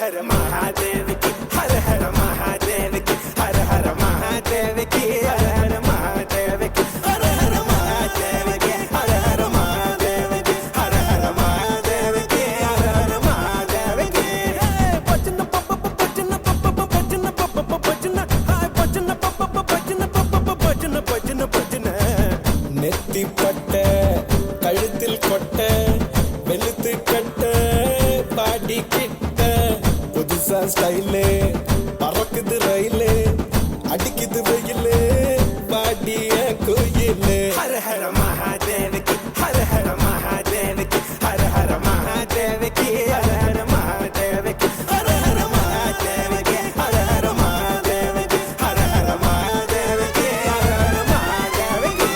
हर महादेव की हर हर महादेव की हर हर महादेव की हर हर महादेव की हर हर महादेव की हर हर महादेव की हर हर महादेव की हर हर महादेव की बचन पप बचन पप बचन पप बचन हाय बचन पप बचन पप बचन बचन बचन நெத்தி பட்ட கழுத்தில் கொட்ட வெளுத்து கட்ட பாடி கிட்ட புதுசா ஸ்டைலு பறக்குது ரயிலு அடிக்குது வெயிலு பாடிய கோயிலு ஹர ஹர மகாதேவ கி ஹர ஹர மகாதேவ கி ஹர ஹர மகாதேவ கி ஹர ஹர மகாதேவ கி ஹர ஹர மகாதேவ கி ஹர ஹர மகாதேவ கி ஹர ஹர மகாதேவ கி ஹர ஹர மகாதேவ கி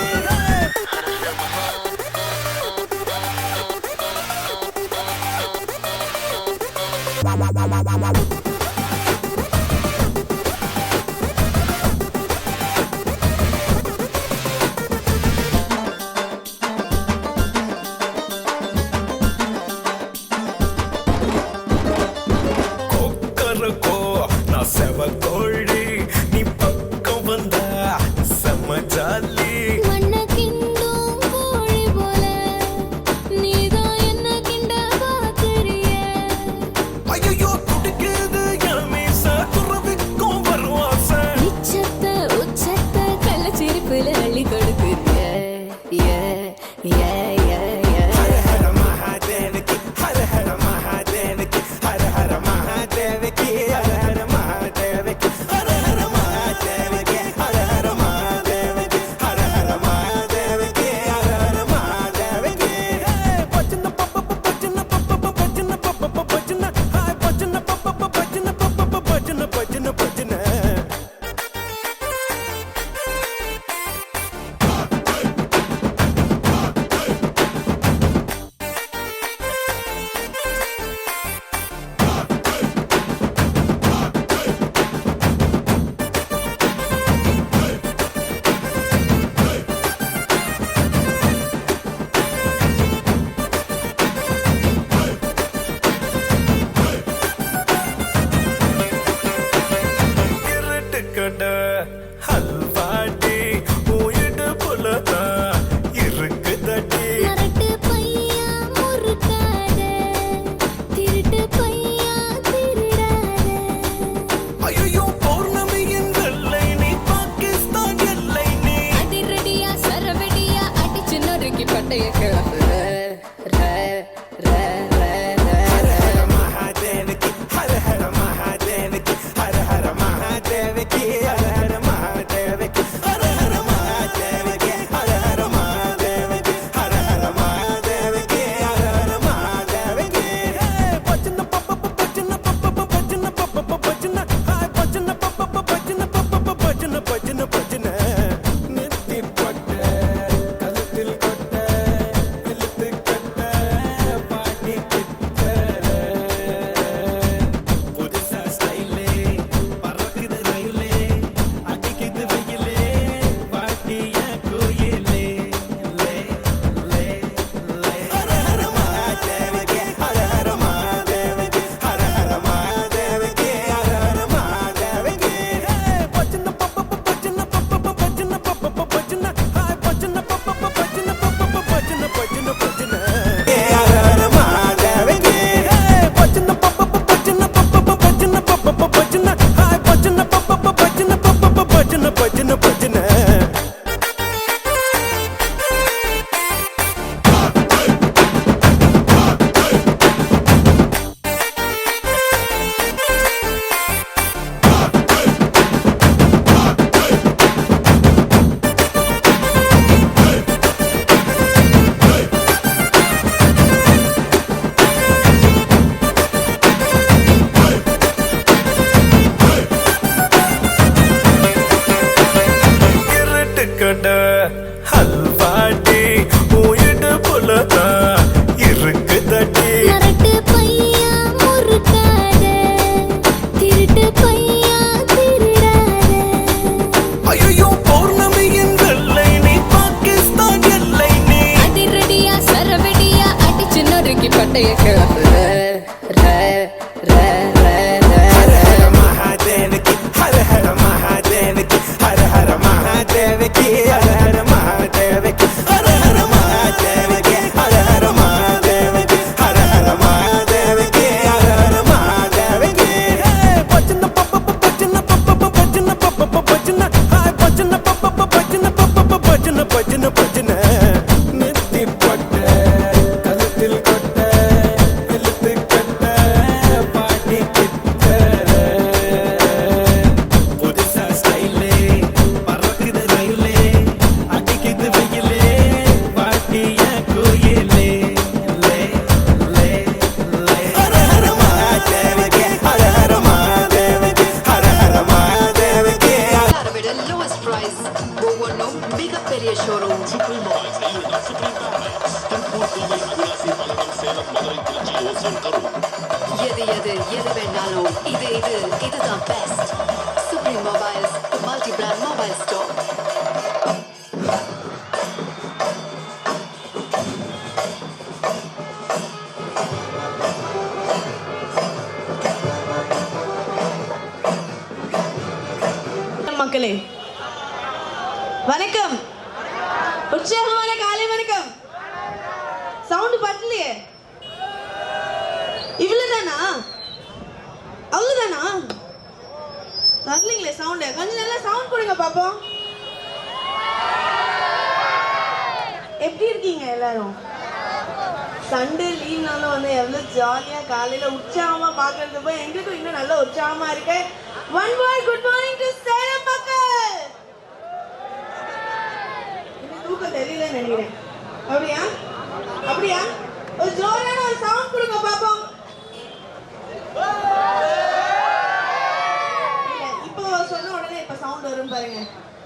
செவக்கோழி நீ பக்கம் வந்தா செம்ம ஜாலி மண்ண கிண்டும் கோழி போல நீதான் என்ன கிண்ட பாக்குறிய ஐயோ துடிக்குது எமீச துறவிக்கும் வருவாச உச்சத்த கள்ள சிரிப்புல அள்ளி கொடுக்குறிய हर हर महादेव की हर हर महादेव की हर हर महादेव की हर हर महादेव की हर हर महादेव की हर हर महादेव की हर हर महादेव की हर हर महादेव की बचन पप बचन पप बचन पप बचन हाय बचन पप बचन पप बचन बचन बचन ஹல்வாடி உயிடு புலதா இருக்கு தடி மரட்டு பையா முறுக்காத திருட்டு பையா திருடாத ஐயோ பௌர்ணமியின் வெள்ளை நீ பாகிஸ்தான் எல்லை நீ அதிரடியா சரவெடியா அடிச்சு நொறுக்கி பட்டைய கிளப்புற हर हर महादेव की हर हर महादेव की हर हर महादेव की हर हर महादेव की हर हर महादेव की हर हर महादेव की हर हर महादेव की हर हर महादेव की बचन पप बचन पप बचन पप बचन हाय बचन पप बचन पप बचन बचन बचन நெத்தி பட்ட கழுத்தில் கொட்ட வெளுத்து கட்ட பாடி கிட்ட புதுசா ஸ்டைலே பறக்குது ரயிலே அடிக்குது வெயிலே பாட்டிய கோயிலே லே லே லே ஹர ஹர மகாதேவ கி ஹர ஹர மகாதேவ கி ஹர ஹர மகாதேவ கி ஹர ஹர மகாதேவ கி பச்சன பப்ப பச்சன பப்ப பச்சன பப்ப பச்சன ஹாய் பச்சன பப்ப பச்சன பப்ப பச்சன பச்சன பச்சன ஹர ஹர மகாதேவ கி பச்சன பப்ப பச்சன பப்ப பச்சன பப்ப பச்சன ஹாய் பச்சன பப்ப பச்சன பப்ப பச்சன பச்சன பச்சன இருட்டுக்கட ஹல்வாடி உயிடு புலதா இருக்கு தடி மரட்டு பையா முறுக்காத திருட்டு பையா திருடாத ஐயோ பௌர்ணமியின் வெள்ளை நீ பாகிஸ்தான் எல்லை நீ அதிரடியா சரவெடியா அடிச்சு நொறுக்கி பட்டைய கிளப்புற மிகப்பெரிய showroom Supreme Mobiles, Erode Supreme Paradise, Tiruppur, Kovai, Avinashi, Palladam, Salem, Madurai, Tiruchi, Hosur, Karur. எது வேணாலும் இதுதான் best. Supreme Mobiles, multi brand mobile store. மக்களே வணக்கம், உற்சாகமான காலை வணக்கம். சவுண்ட் பத்தலையே, இவ்வளவுதானா? அவ்வளவுதானா? வரலீங்களே சவுண்ட். கொஞ்சம் நல்லா சவுண்ட் கொடுங்க பாப்போம். எப்படி இருக்கீங்க எல்லாரும்? சண்டே லீவ்னாலும் வந்து எவ்வளவு ஜாலியா காலையில உற்சாகமா பாக்குறது போய் எங்களுக்கும் இன்னும் நல்ல உற்சாகமா இருக்கு. One more good morning to Salem மக்கள். இன்னும் தூக்கம் தெரியலன்னு நினைக்கிறேன். அப்படியா? ஒரு ஜோரான ஒரு சவுண்ட் கொடுங்க பாப்போம். இல்ல, இப்போ சொன்ன உடனே இப்ப சவுண்ட் வரும் பாருங்க.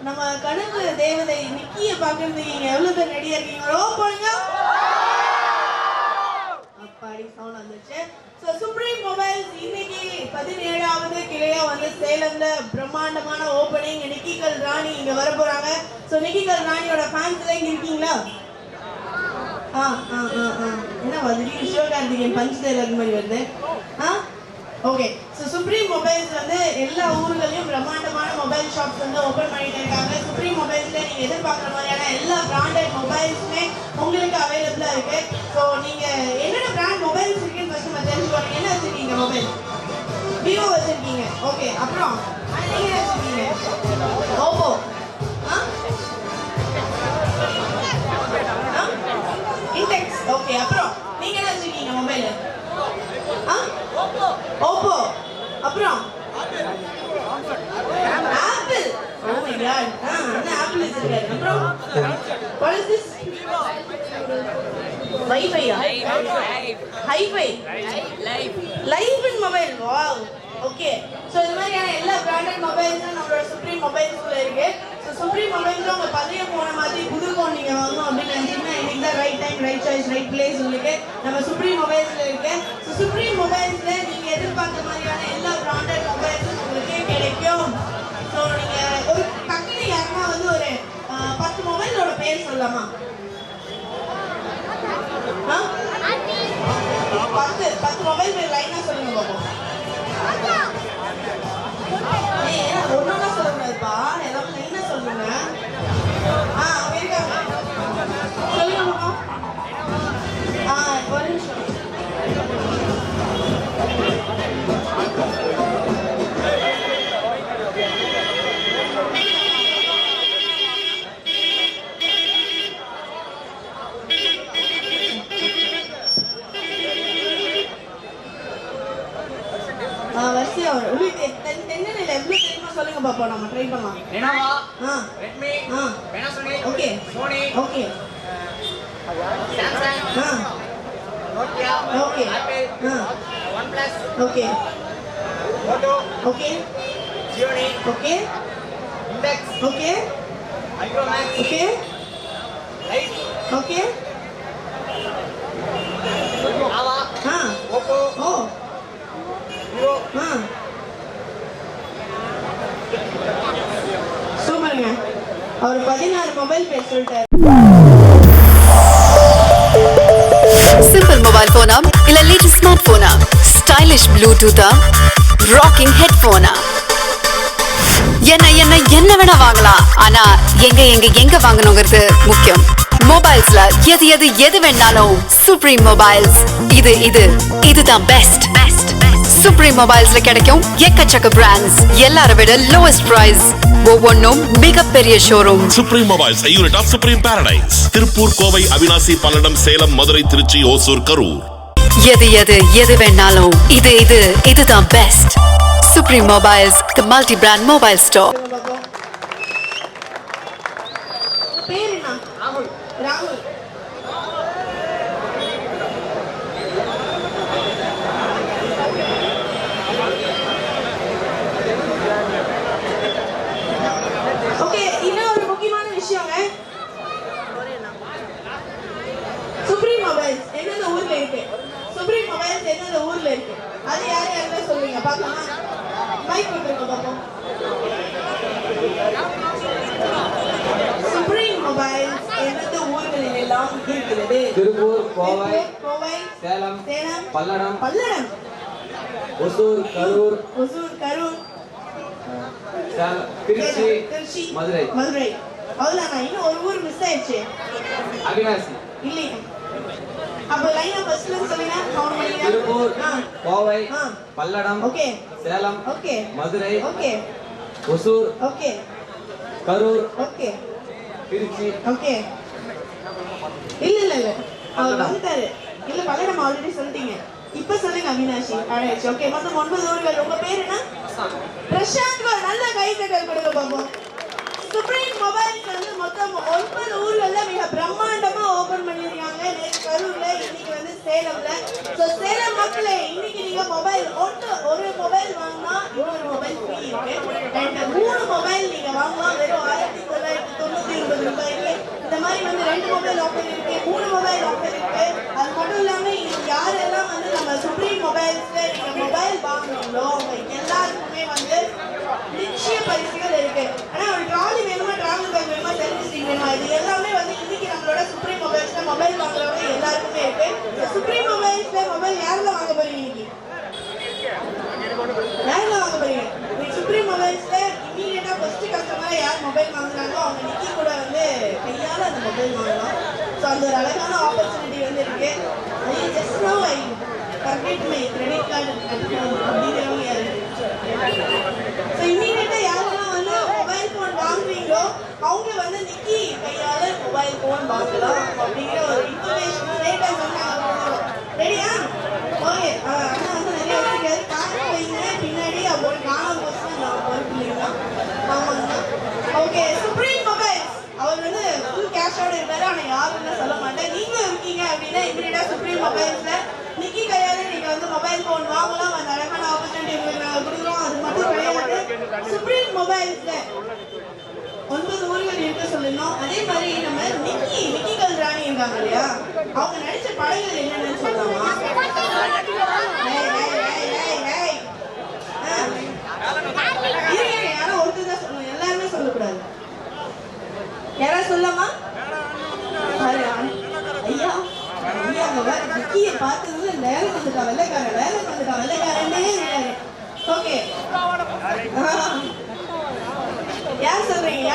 நம்ம கனவு தேவதை நிக்கிய பாக்குறது நீங்க எவ்வளவு பேர் ரெடியா இருக்கீங்க? ரோ போடுங்க. அப்பாடி சவுண்ட் வந்துச்சு. So Supreme Mobiles இன்னைக்கு 17வது கிளையா வந்து சேலம்ல பிரம்மாண்டமான ஓபனிங். நிக்கிகல் ராணி இங்க வர போறாங்க. சோ நிக்கிகல் ராணியோட ஃபேன்ஸ் எல்லாம் இங்க இருக்கீங்களா? என்ன மாதிரி சிவகார்த்திகேயன் பஞ்சதேவர் மாதிரி வருது. ஓகே. ஸோ சுப்ரீம் மொபைல்ஸ் வந்து எல்லா ஊர்களையும் பிரம்மாண்டமான மொபைல் ஷாப்ஸ் வந்து ஓப்பன் பண்ணிட்டு இருக்காங்க. சுப்ரீம் மொபைல்ஸ்ல நீங்க எதிர்பார்க்குற மாதிரியான எல்லா பிராண்டட் மொபைல்ஸுமே உங்களுக்கு அவைலபிளா இருக்கு. ஸோ நீங்க என்னென்ன பிராண்ட் மொபைல்ஸ் இருக்குன்னு ஃபர்ஸ்ட் நம்ம தெரிஞ்சுக்கோங்க. என்ன வச்சிருக்கீங்க மொபைல்? விவோ வச்சிருக்கீங்க. ஓகே. அப்புறம் நீங்க என்ன வச்சிருக்கீங்க? ஓப்போ. இன்டெக்ஸ். ஓகே. அப்புறம் நீங்க என்ன வச்சிருக்கீங்க மொபைல்? ஓப்போ. அப்புறம் ஆப்பிள். Oh my God. என்ன ஆப்பிள் வச்சிருக்காரு? அப்புறம் what is this? Wifi. Hifi. Live in mobile. Wow. Okay. So இந்த மாதிரியான எல்லா பிராண்டட் மொபைல்ஸும் நம்மளோட சுப்ரீம் மொபைல்ஸ்ல இருக்கு. ஸோ சுப்ரீம் மொபைல்ஸ்ல உங்க பழைய போன மாதிரி புது ஃபோன் நீங்க வாங்கணும் அப்படின்னு நினைச்சீங்கன்னா இன்னைக்கு தான் right time, right choice, right place உங்களுக்கு நம்ம சுப்ரீம் மொபைல்ஸ்ல இருக்கு. ஸோ சுப்ரீம் மொபைல்ஸ்ல நீங்க எதிர்பார்த்த மாதிரியான எல்லா பிராண்டட் மொபைல்ஸும் உங்களுக்கு கிடைக்கும். ஸோ நீங்க ஒரு டக்குனு யாருன்னா வந்து ஒரு 10 மொபைலோட பேர் சொல்லலாமா? 10 மொபைல் பேர் லைனா சொல்லுங்க பாப்போம். ஒன்னொன்னா சொல்லக்கூடாதுப்பா, எல்லாமே லைனா சொல்லுங்க. இருக்காங்க, சொல்லுங்க பாப்போம். ஒரு நிமிஷம். வரிசையா வரும். உங்களுக்கு தென்னல எவ்வளவு தெரியுமா சொல்லுங்க பாப்போம், நம்ம ட்ரை பண்ணலாம். Lenovo, Redmi, Panasonic, okay, Sony, okay, Samsung, Nokia, okay, Apple, OnePlus, okay, Moto, okay, Xiaomi, okay, Index, okay, Micromax, okay, Light, okay, Lava, Oppo, ஓ, சூப்பருங்க. அவர் 16 மொபைல் பேர் சொல்லிட்டாரு. சிம்பிள் மொபைல் போனா இல்ல லேட்டஸ்ட் ஸ்மார்ட் போனா, ஸ்டைலிஷ் ப்ளூடூத்தா, ராக்கிங் ஹெட்போனா, என்ன வேணா வாங்கலாம். ஆனா எங்க வாங்கணுங்கிறது முக்கியம். மொபைல்ஸ்ல எது வேணாலும் சுப்ரீம் மொபைல்ஸ். இதுதான் பெஸ்ட். சுப்ரீம் மொபைல்ஸ்ல கிடைக்கும் எக்கச்சக்க பிராண்ட்ஸ், எல்லார விட லோவஸ்ட் பிரைஸ், ஒவ்வொன்றும் மிகப்பெரிய showroom. Supreme Mobiles, unit of Supreme Paradise, Tiruppur, Kovai, Avinashi, Palladam, Salem, Madurai, Tiruchi, Hosur, Karur. எது வேணாலும் இதுதான் best. Supreme Mobiles, the multi brand mobile store. பேர் என்ன? ராகுல். ஓகே, இன்னும் ஒரு முக்கியமான விஷயங்க. சுப்ரீம் மொபைல்ஸ் எந்தெந்த ஊர்ல இருக்கு அது யார் யாருமே சொல்லுங்க பார்க்கலாமா? மைக் கொடுத்துருங்க பார்ப்போம். சுப்ரீம் மொபைல்ஸ் எந்தெந்த ஊர்களில் எல்லாம் இருக்கிறது? திருப்பூர், கோவை, கோவை, சேலம், சேலம், பல்லடம், பல்லடம், ஒசூர், கரூர், ஒசூர், கரூர், திருச்சி, திருச்சி, மதுரை. மதுரை. அவ்வளவுதானா? இன்னும் ஒரு ஊர் மிஸ் ஆயிடுச்சு. அவினாசி இல்லையா? அப்ப லைனா ஃபர்ஸ்ட்ல இருந்து சொல்லுங்க. கவுண்ட் பண்ணுங்க. Tiruppur, Kovai, Palladam, okay, Salem, okay, Madurai, okay, Hosur, okay, Karur, okay, Tiruchi. Okay. இல்ல இல்ல இல்ல அவர் வந்துட்டாரு. இல்ல பல்லடம் ஆல்ரெடி சொல்லிட்டீங்க. இப்ப சொல்லுங்க அவினாஷி. ஆயிடுச்சு. ஓகே, மொத்தம் 9 ஊர்கள். உங்க பேர் என்ன? பிரசாந்த். நல்ல கை தட்டல் கொடுங்க பாப்போம். சுப்ரீம் மொபைல்ஸ் வந்து மொத்தம் 9 ஊர்கள்ல மிக பிரம்மாண்டமா ஓபன் பண்ணிருக்காங்க. நேற்று கரூர்ல, இன்னைக்கு வந்து சேலம்ல. சோ சேலம் மக்களே, இன்னைக்கு நீங்க மொபைல் ஒரு மொபைல் வாங்கினா இன்னொரு மொபைல் ஃப்ரீ இருக்கு. அண்ட் 3 மொபைல் நீங்க வாங்கினா வெறும் 1999 ரூபாய்க்கு. இந்த மாதிரி வந்து 2 மொபைல் ஆஃபர் இருக்கு, 3 மொபைல் ஆஃபர் இருக்கு. அது மட்டும் இல்லாம யாரெல்லாம் வந்து நம்ம சுப்ரீம் மொபைல்ஸ்ல நீங்க மொபைல் வாங்குறீங்களோ அவங்க எல்லாருக்குமே வந்து நிச்சய பரிசுகள் இருக்கு. ஆனா ஒரு ட்ராலி வேணுமா, டிராவல் பேக் வேணுமா, செல்ஃபி ஸ்டிக் வேணுமா, இது எல்லாமே வந்து இன்னைக்கு நம்மளோட சுப்ரீம் மொபைல்ஸ்ல மொபைல் வாங்குறவங்க எல்லாருக்குமே இருக்கு. சுப்ரீம் மொபைல்ஸ்ல மொபைல் யாரெல்லாம் வாங்க போறீங்க? இன்னைக்கு யாரெல்லாம் வாங்க போறீங்க? இன்னைக்கு சுப்ரீம் மொபைல்ஸ்ல இமீடியட்டா ஃபர்ஸ்ட் கஸ்டமரா யார் மொபைல் வாங்குறாங்களோ அவங்க நிக்கி கூட வந்து கையால அந்த மொபைல் வாங்கலாம். ஸோ அந்த ஒரு அழகான ஆப்பர்ச்சுனிட்டி வந்து இருக்கு. அது just no I correct my credit card அப்படிங்கிறவங்க யாரு? ஸோ இமீடியட்டா யாரெல்லாம் வந்து மொபைல் ஃபோன் வாங்குறீங்களோ அவங்க வந்து நிக்கி கையால மொபைல் ஃபோன் வாங்கலாம் அப்படிங்கிற ஒரு இன்ஃபர்மேஷன் ஸ்டேட்டஸ் வந்து நாங்கள் கொடுக்குறோம். ரெடியா? ஓகே. அண்ணா வந்து நிறைய வச்சுருக்காரு. காசு வைங்க பின்னாடி ஒரு காணாம போச்சுன்னா நான் பொறுப்பு இல்லைங்களா? ஆமாங்கண்ணா. ஓகே, சுப்ரீம் மொபைல்ஸ் அவர் வந்து ஃபுல் கேஷோட இருப்பாரு. ஆனால் யாருன்னு சொல்ல மாட்டேன். நீங்களும் இருக்கீங்க அப்படின்னா இமீடியட்டா சுப்ரீம் மொபைல்ஸ்ல நிக்கி கையால நீங்க வந்து மொபைல் ஃபோன் வாங்கலாம். அந்த அழகான ஆப்பர்ச்சுனிட்டி உங்களுக்கு நாங்கள் கொடுக்குறோம். அது மட்டும் கிடையாது, சுப்ரீம் மொபைல்ஸ்ல 9 ஊர்கள் இருக்க சொல்லணும். அதே மாதிரி நம்ம நிக்கி கல்ராணி இருக்காங்க இல்லையா, அவங்க நடிச்ச படங்கள் என்னென்னு சொல்லலாமா? யாரும் ஒருத்தர் தான் சொல்லணும், எல்லாருமே சொல்லக்கூடாது. யாராவது சொல்லலாமா? ஐயா ஐயா நிக்கியை பார்த்ததுல நேரம் வந்துட்டா வெள்ளைக்காரன்னே இருக்காரு. ஓகே, யார் சொல்றீங்க?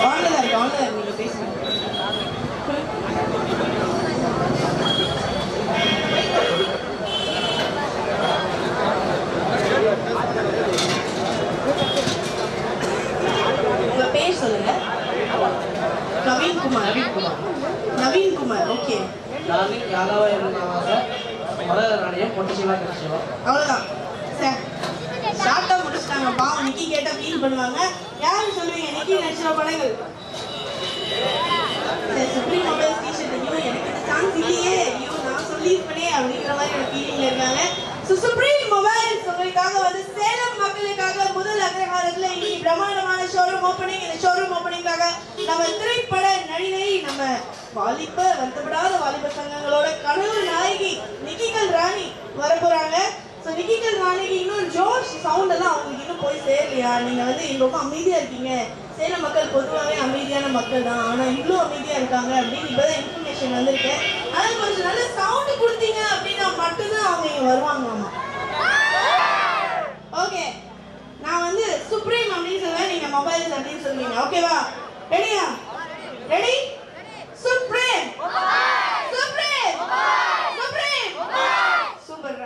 ஆன்லைன் நீங்க பேசுங்க. உங்க பேர் சொல்லுங்க. நவீன்குமார். ஓகே, அவ்வளவுதான் சார். ஷார்ட்டா முடிச்சிட்டாங்க. பாவம் நிக்கி கேட்டா ஃபீல் பண்ணுவாங்க. யாரு சொல்லுவீங்க நிக்கி நடிச்ச படங்கள்? Supreme mobile t-shirt. ஐயோ எனக்கு இந்த சான்ஸ் இல்லையே, ஐயோ நான் சொல்லியிருப்பேனே அப்படிங்கிற மாதிரி ஒரு ஃபீலிங்ல இருக்காங்க. சுப்ரீம் மொபைல்ஸ் உங்களுக்காக வந்து சேலம் மக்களுக்காக முதல் அக்ரஹாரத்துல இன்னைக்கு பிரம்மாண்டமான ஷோரூம் ஓப்பனிங். இந்த ஷோரூம் ஓப்பனிங்காக நம்ம திரைப்பட நடிகை, நம்ம வருத்தப்படாத வாலிப சங்கங்களோட கனவு நாயகி நிக்கிகள் ராணி வரப்போறாங்க. ஸோ நிக்கிகள் ராணிக்கு இன்னும் ஜோஷ் சவுண்ட் எல்லாம் அவங்களுக்கு இன்னும் போய் சேரலையா? நீங்க வந்து ரொம்ப அமைதியா இருக்கீங்க. சேலம் மக்கள் பொதுவாகவே அமைதியான மக்கள் தான், ஆனா இவ்வளோ அமைதியா இருக்காங்க அப்படின்னு இப்பதான் இன்ஃபர்மேஷன் வந்திருக்கு. ஆனா கொஞ்சம் நல்ல சவுண்ட் கொடுத்தீங்க அப்படின்னா மட்டும்தான் அவங்க இங்க வருவாங்களாமா. ஓகே, நான் வந்து சுப்ரீம் அப்படின்னு சொல்லுவேன், நீங்க மொபைல்ஸ் அப்படின்னு சொல்லுவீங்க. ஓகேவா? ரெடியா? ரெடி? சுப்ரீம் சூப்பர்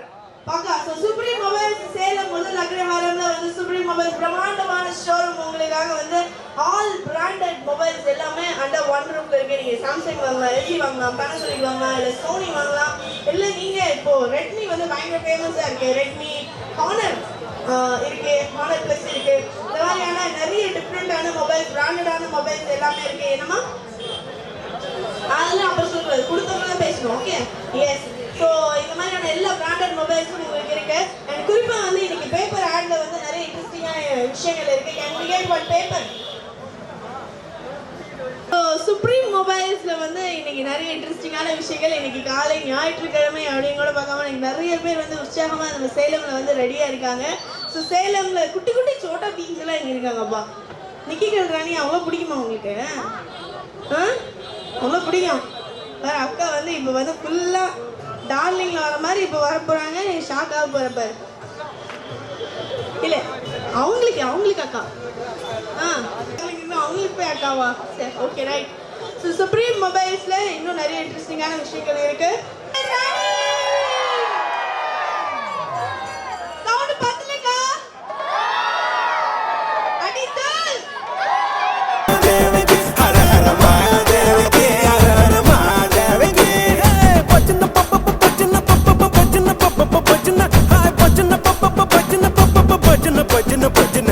பாக்கா. சோ சுப்ரீம் மொபைல்ஸ் சேலம் முதல் அக்ரஹாரம்ல வந்து சுப்ரீம் மொபைல்ஸ் பிரம்மாண்டமான ஷோரூம் உங்களுக்காக வந்து ஆல் பிராண்டட் மொபைல்ஸ் எல்லாமே அண்டர் ஒன் ரூஃப்ல இருக்கு. நீங்க சாம்சங் வாங்கலாம், எல்ஜி வாங்கலாம், பேனாசோனிக் வாங்கலாம், இல்ல சோனி வாங்கலாம். இல்ல நீங்க இப்போ ரெட்மி வந்து பயங்கர ஃபேமஸா இருக்கு. ரெட்மி ஹானர் இருக்கு, ஹானர் பிளஸ் இருக்கு. இந்த மாதிரியான நிறைய டிஃப்ரெண்டான மொபைல்ஸ், பிராண்டடான மொபைல்ஸ் எல்லாமே இருக்கு. என்னமா அதெல்லாம் அப்ப சொல்றது கொடுத்தவங்க பேசணும். Okay, S. ஸோ இந்த மாதிரியான எல்லா பிராண்டட் மொபைல்ஸும் உங்களுக்கு இருக்கு. அண்ட் குறிப்பாக வந்து இன்னைக்கு பேப்பர் ஆட்ல வந்து நிறைய இன்ட்ரெஸ்டிங்கான விஷயங்கள் இருக்கு. Can we get one paper? So supreme மொபைல்ஸில் வந்து இன்னைக்கு நிறைய இன்ட்ரெஸ்டிங்கான விஷயங்கள் இன்னைக்கு காலை ஞாயிற்றுக்கிழமை அப்படின்னு கூட பார்க்காம இன்னைக்கு நிறைய பேர் வந்து உற்சாகமாக நம்ம சேலமில் வந்து ரெடியாக இருக்காங்க. ஸோ சேலமில் குட்டி குட்டி சோட்டா பீன்ஸ் எல்லாம் இங்கே இருக்காங்கப்பா. நிக்கி கல்ராணி அவ்வளோ பிடிக்குமா உங்களுக்கு? அவ்வளோ பிடிக்கும். வேறு அக்கா வந்து இப்போ வந்து ஃபுல்லாக டார்லிங்கில் வர மாதிரி இப்போ வர போகிறாங்க. நீங்கள் ஷாக்காக போகிறப்ப இல்லை அவங்களுக்கு அக்கா அவங்களுக்கு போய் அக்காவா? சரி, ஓகே, ரைட். ஸோ சுப்ரீம் மொபைல்ஸில் இன்னும் நிறைய இன்ட்ரெஸ்டிங்கான விஷயங்கள் இருக்கு. சவுண்ட் பார்த்துலக்கா அடித்தல் தேவகி ஹர ஹர மகாதேவகி ஹர ஹர மகாதேவகி பச்சன பப்ப பச்சன பப்ப பச்சன பப்ப பச்சன ஹாய் பச்சன பப்ப பச்சன பப்ப பச்சன பச்சன பச்சன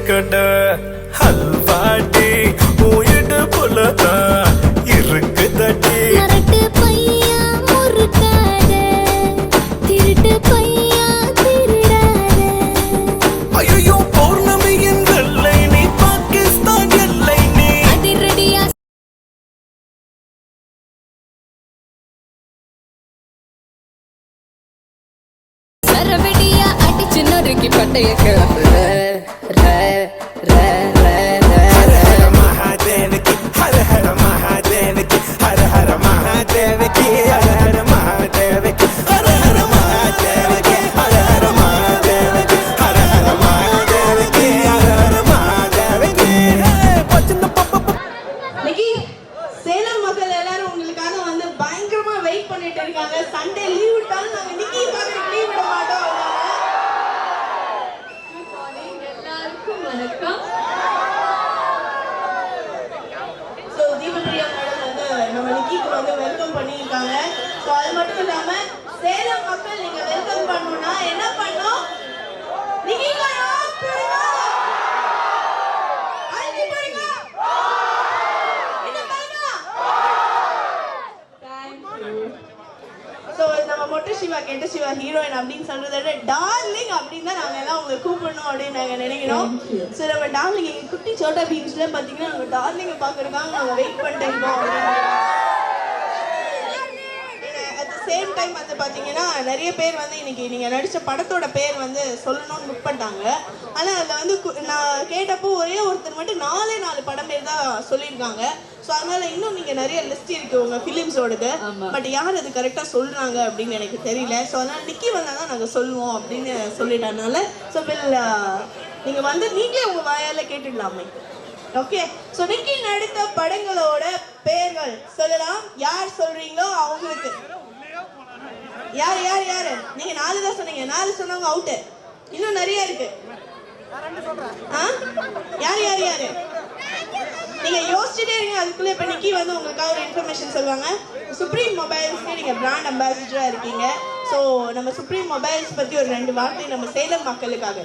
கட ஹல்வாடி உயிடு புலதா இருக்குதடி நரட்டு பையா முறுக்காத திருட்டு பையா திருடாத ஐயோ பௌர்ணமியின் வெள்ளை நீ பாகிஸ்தான் எல்லை நீ அதிரடியா சரவெடியா அடிச்சு நொறுக்கி பட்டைய கிளப்பு ஹர ஹர மகாதேவகி ஹர ஹர மகாதேவகி ஹர ஹர மகாதேவகி ஹர ஹர மகாதேவகி ஹர ஹர மகாதேவகி ஹர ஹர மகாதேவகி ஹர ஹர மகாதேவகி ஹர ஹர மகாதேவகி பச்சன பப்ப நிக்கி, சேலம் மக்கள் எல்லாரும் உங்களுக்காக வந்து பயங்கரமா வெயிட் பண்ணிட்டு இருக்காங்க. சண்டே லீவ் விட்டாலும் நாங்க நிக்கி பார்க்க லீவ் விட மாட்டோம். எல்லாருக்கும் வணக்கம். ஸோ தீபப்பிரியா மேடம் வந்து நம்ம நிக்கிக்கு வந்து வெல்கம் பண்ணியிருக்காங்க. ஸோ அது மட்டும் இல்லாம சேலம் மக்கள் நீங்க வெல்கம் பண்ணணும்னா என்ன பண்ணணும்? நிக்கிக்கு rock போடுங்க. அழுத்தி போடுங்க. என்ன பண்ணுங்க? ஸோ நம்ம மொட்டை சிவா கெட்ட சிவா ஹீரோயின் அப்படின்னு சொல்றதை விட டார்லிங் அப்படின்னு தான் நாங்கள் எல்லாம் உங்களை கூப்பிடணும் அப்படின்னு நாங்கள் நினைக்கிறோம். ஸோ நம்ம டார்லிங் எங்கள் குட்டி சோட்டா பீன்ஸ்ல பார்த்தீங்கன்னா நம்ம டார்லிங்கை பார்க்கறதுக்காக நாங்கள் வெயிட் பண்ணிட்டு இருக்கோம். அட் த சேம் டைம் வந்து பார்த்தீங்கன்னா நிறைய பேர் வந்து இன்னைக்கு நீங்கள் நடித்த படத்தோட பேர் வந்து சொல்லணும்னு புக் பண்ணிட்டாங்க. ஆனால் அதில் வந்து நான் கேட்டப்போ ஒரே ஒருத்தர் மட்டும் 4 படம் பேர் தான் சொல்லியிருக்காங்க. ஸோ அதனால இன்னும் நீங்கள் நிறைய லிஸ்ட் இருக்கு உங்கள் ஃபிலிம்ஸோடது. பட் யார் அது கரெக்டாக சொல்கிறாங்க அப்படின்னு எனக்கு தெரியல. ஸோ அதனால் நிக்கி வந்தால் தான் நாங்கள் சொல்லுவோம் அப்படின்னு சொல்லிட்டனால ஸோ நீங்கள் வந்து நீங்களே உங்கள் வாயால் கேட்டுடலாமே. ஓகே, ஸோ நிக்கி நடித்த படங்களோட பெயர்கள் சொல்லலாம். யார் சொல்றீங்களோ அவங்களுக்கு. யார் யார் யார் நீங்க 4 தான் சொன்னீங்க. 4 சொன்னவங்க அவுட்டு. இன்னும் நிறைய இருக்கு. யார் யார் யாரு நீங்க யோசிச்சுட்டே இருங்க. அதுக்குள்ள இப்ப நிக்கி வந்து உங்களுக்காக ஒரு இன்ஃபர்மேஷன் சொல்லுவாங்க. சுப்ரீம் மொபைல்ஸ்க்கு நீங்க பிராண்ட் அம்பாசிடரா இருக்கீங்க. ஸோ நம்ம சுப்ரீம் மொபைல்ஸ் பத்தி ஒரு 2 வார்த்தை நம்ம சேலம் மக்களுக்காக.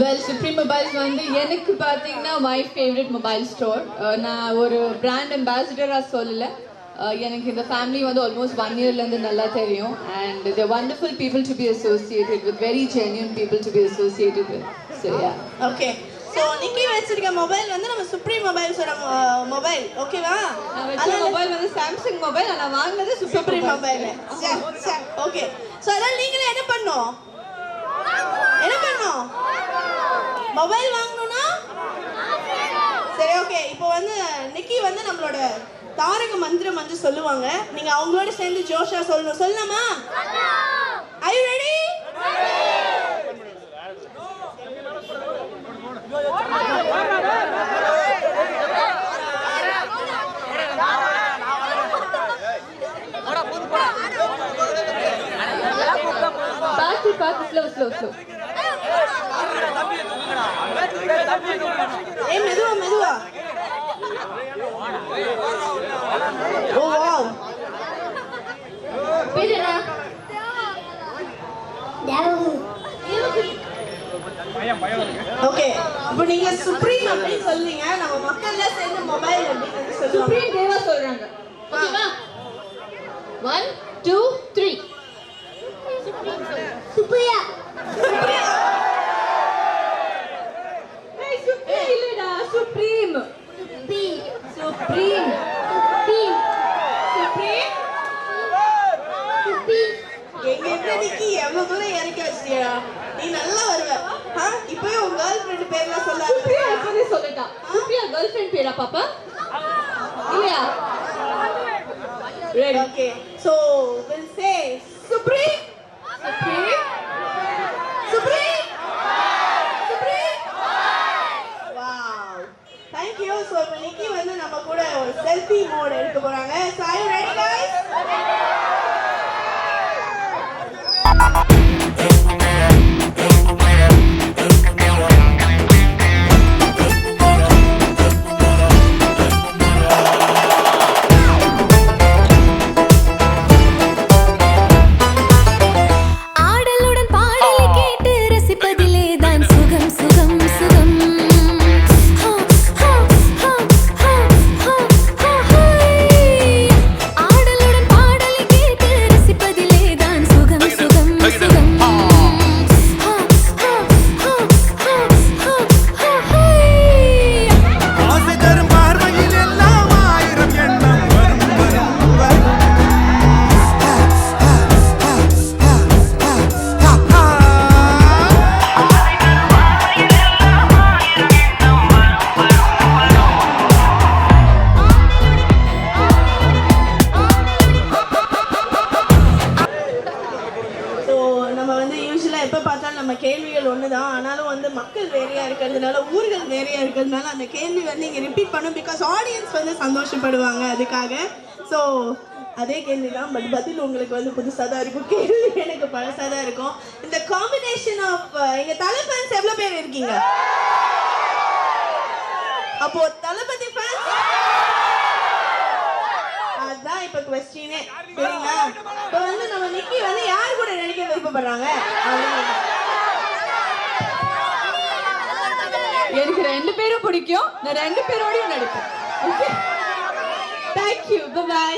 வெல், சுப்ரீம் மொபைல்ஸ் வந்து எனக்கு பார்த்தீங்கன்னா மை ஃபேவரட் மொபைல் ஸ்டோர். நான் ஒரு பிராண்ட் அம்பாசிடராக சொல்லலை. எனக்கு இந்த ஃபேமிலி வந்து ஆல்மோஸ்ட் 1 இயர்லேருந்து நல்லா தெரியும். And the wonderful people to be associated with, very genuine people to be associated with. சரியா? ஓகே, ஸோ நிக்கி வச்சிருக்க மொபைல் வந்து நம்ம சுப்ரீம் மொபைல்ஸோட மொபைல். ஓகேவா? அந்த மொபைல் வந்து சாம்சங் மொபைல். நான் வாங்கினது சுப்ரீம் மொபைல். ஓகே, ஸோ அதனால் நீங்களே என்ன பண்ணணும்? மொபைல் வாங்கணும்னா சரி, ஓகே. இப்போ வந்து நிக்கி வந்து நம்மளோட தாரக மந்திரம் வந்து சொல்லுவாங்க. நீங்க அவங்களோட சேர்ந்து ஜோஷா சொல்லணும். சொல்லலாமா? Are you ready? பார்த்து ஸ்லோ. மெதுவா ஓ வாவ். பேர் என்ன? ஓகே, இப்போ நீங்க சுப்ரீம் அப்படி சொல்றீங்க, நம்ம மக்கள்ல சேர்ந்து மொபைல் அப்படின்னு சொல்லுவாங்க. சுப்ரீம் தேவா சொல்றாங்க. ஓகேவா? 1 2 3 சுப்ரியா. ஏய் சுப்ரியா இல்லடா, சுப்ரீம். சுப்ரீம். சுப்ரீம். சுப்ரீம். எங்க எப்படிக்கு எவ்வளவு தூரம் இறக்கி வச்சிட்டியா? நீ நல்லா வருவ. இப்பவே உங்க கேர்ள் ஃப்ரெண்ட் பேர்லாம் சொல்ல. சுப்ரியா எப்பவே சொல்லட்டா? சுப்ரியா கேர்ள் ஃப்ரெண்ட் பேரா பாப்பா? இல்லையா? Ready? Okay. So we'll say Supreme. Supreme. Supreme. Supreme. Wow. Thank you. So இன்னைக்கு வந்து நம்ம கூட ஒரு செல்ஃபி மோட் எடுக்க போறாங்க. So are you ready guys? ஆடலுடன் பாடலை கேட்டு ரசிப்பதிலே தான் சுகம் சுகம் சுகம். ஆடலுடன் பாடலை கேட்டு ரசிப்பதிலே தான் சுகம் சுகம் சுகம். ஆசை தரும் பார்வையில் எல்லாம் ஆயிரம் எண்ணம் வரும் வரும் வரும். ஸோ நம்ம வந்து யூஸ்வலாக எப்போ பார்த்தாலும் நம்ம கேள்விகள் ஒன்று தான், ஆனாலும் வந்து மக்கள் வேறையாக இருக்கிறதுனால, ஊர்கள் வேறையாக இருக்கிறதுனால அந்த கேள்வி வந்து இங்கே ரிப்பீட் பண்ணும். பிகாஸ் ஆடியன்ஸ் வந்து சந்தோஷப்படுவாங்க அதுக்காக. ஸோ அதே கேள்வி தான், பட் பதில் உங்களுக்கு வந்து புதுசாக தான் இருக்கும், கேள்வி எனக்கு பழசாக தான் இருக்கும். இந்த காம்பினேஷன் ஆஃப் எங்கள் தலை ஃபேன்ஸ் எவ்வளோ பேர் இருக்கீங்க? அப்போ தளபதி ஃபேன்ஸ் அதான் இப்போ கொஸ்டினே, சரிங்களா? இப்போ வந்து நம்ம நிக்கி வந்து யார் கூட நடிக்க விருப்பப்படுறாங்க? எனக்கு 2 பேரும் பிடிக்கும். நான் 2 பேரோடயும் நடிப்பேன். Okay, thank you, bye bye.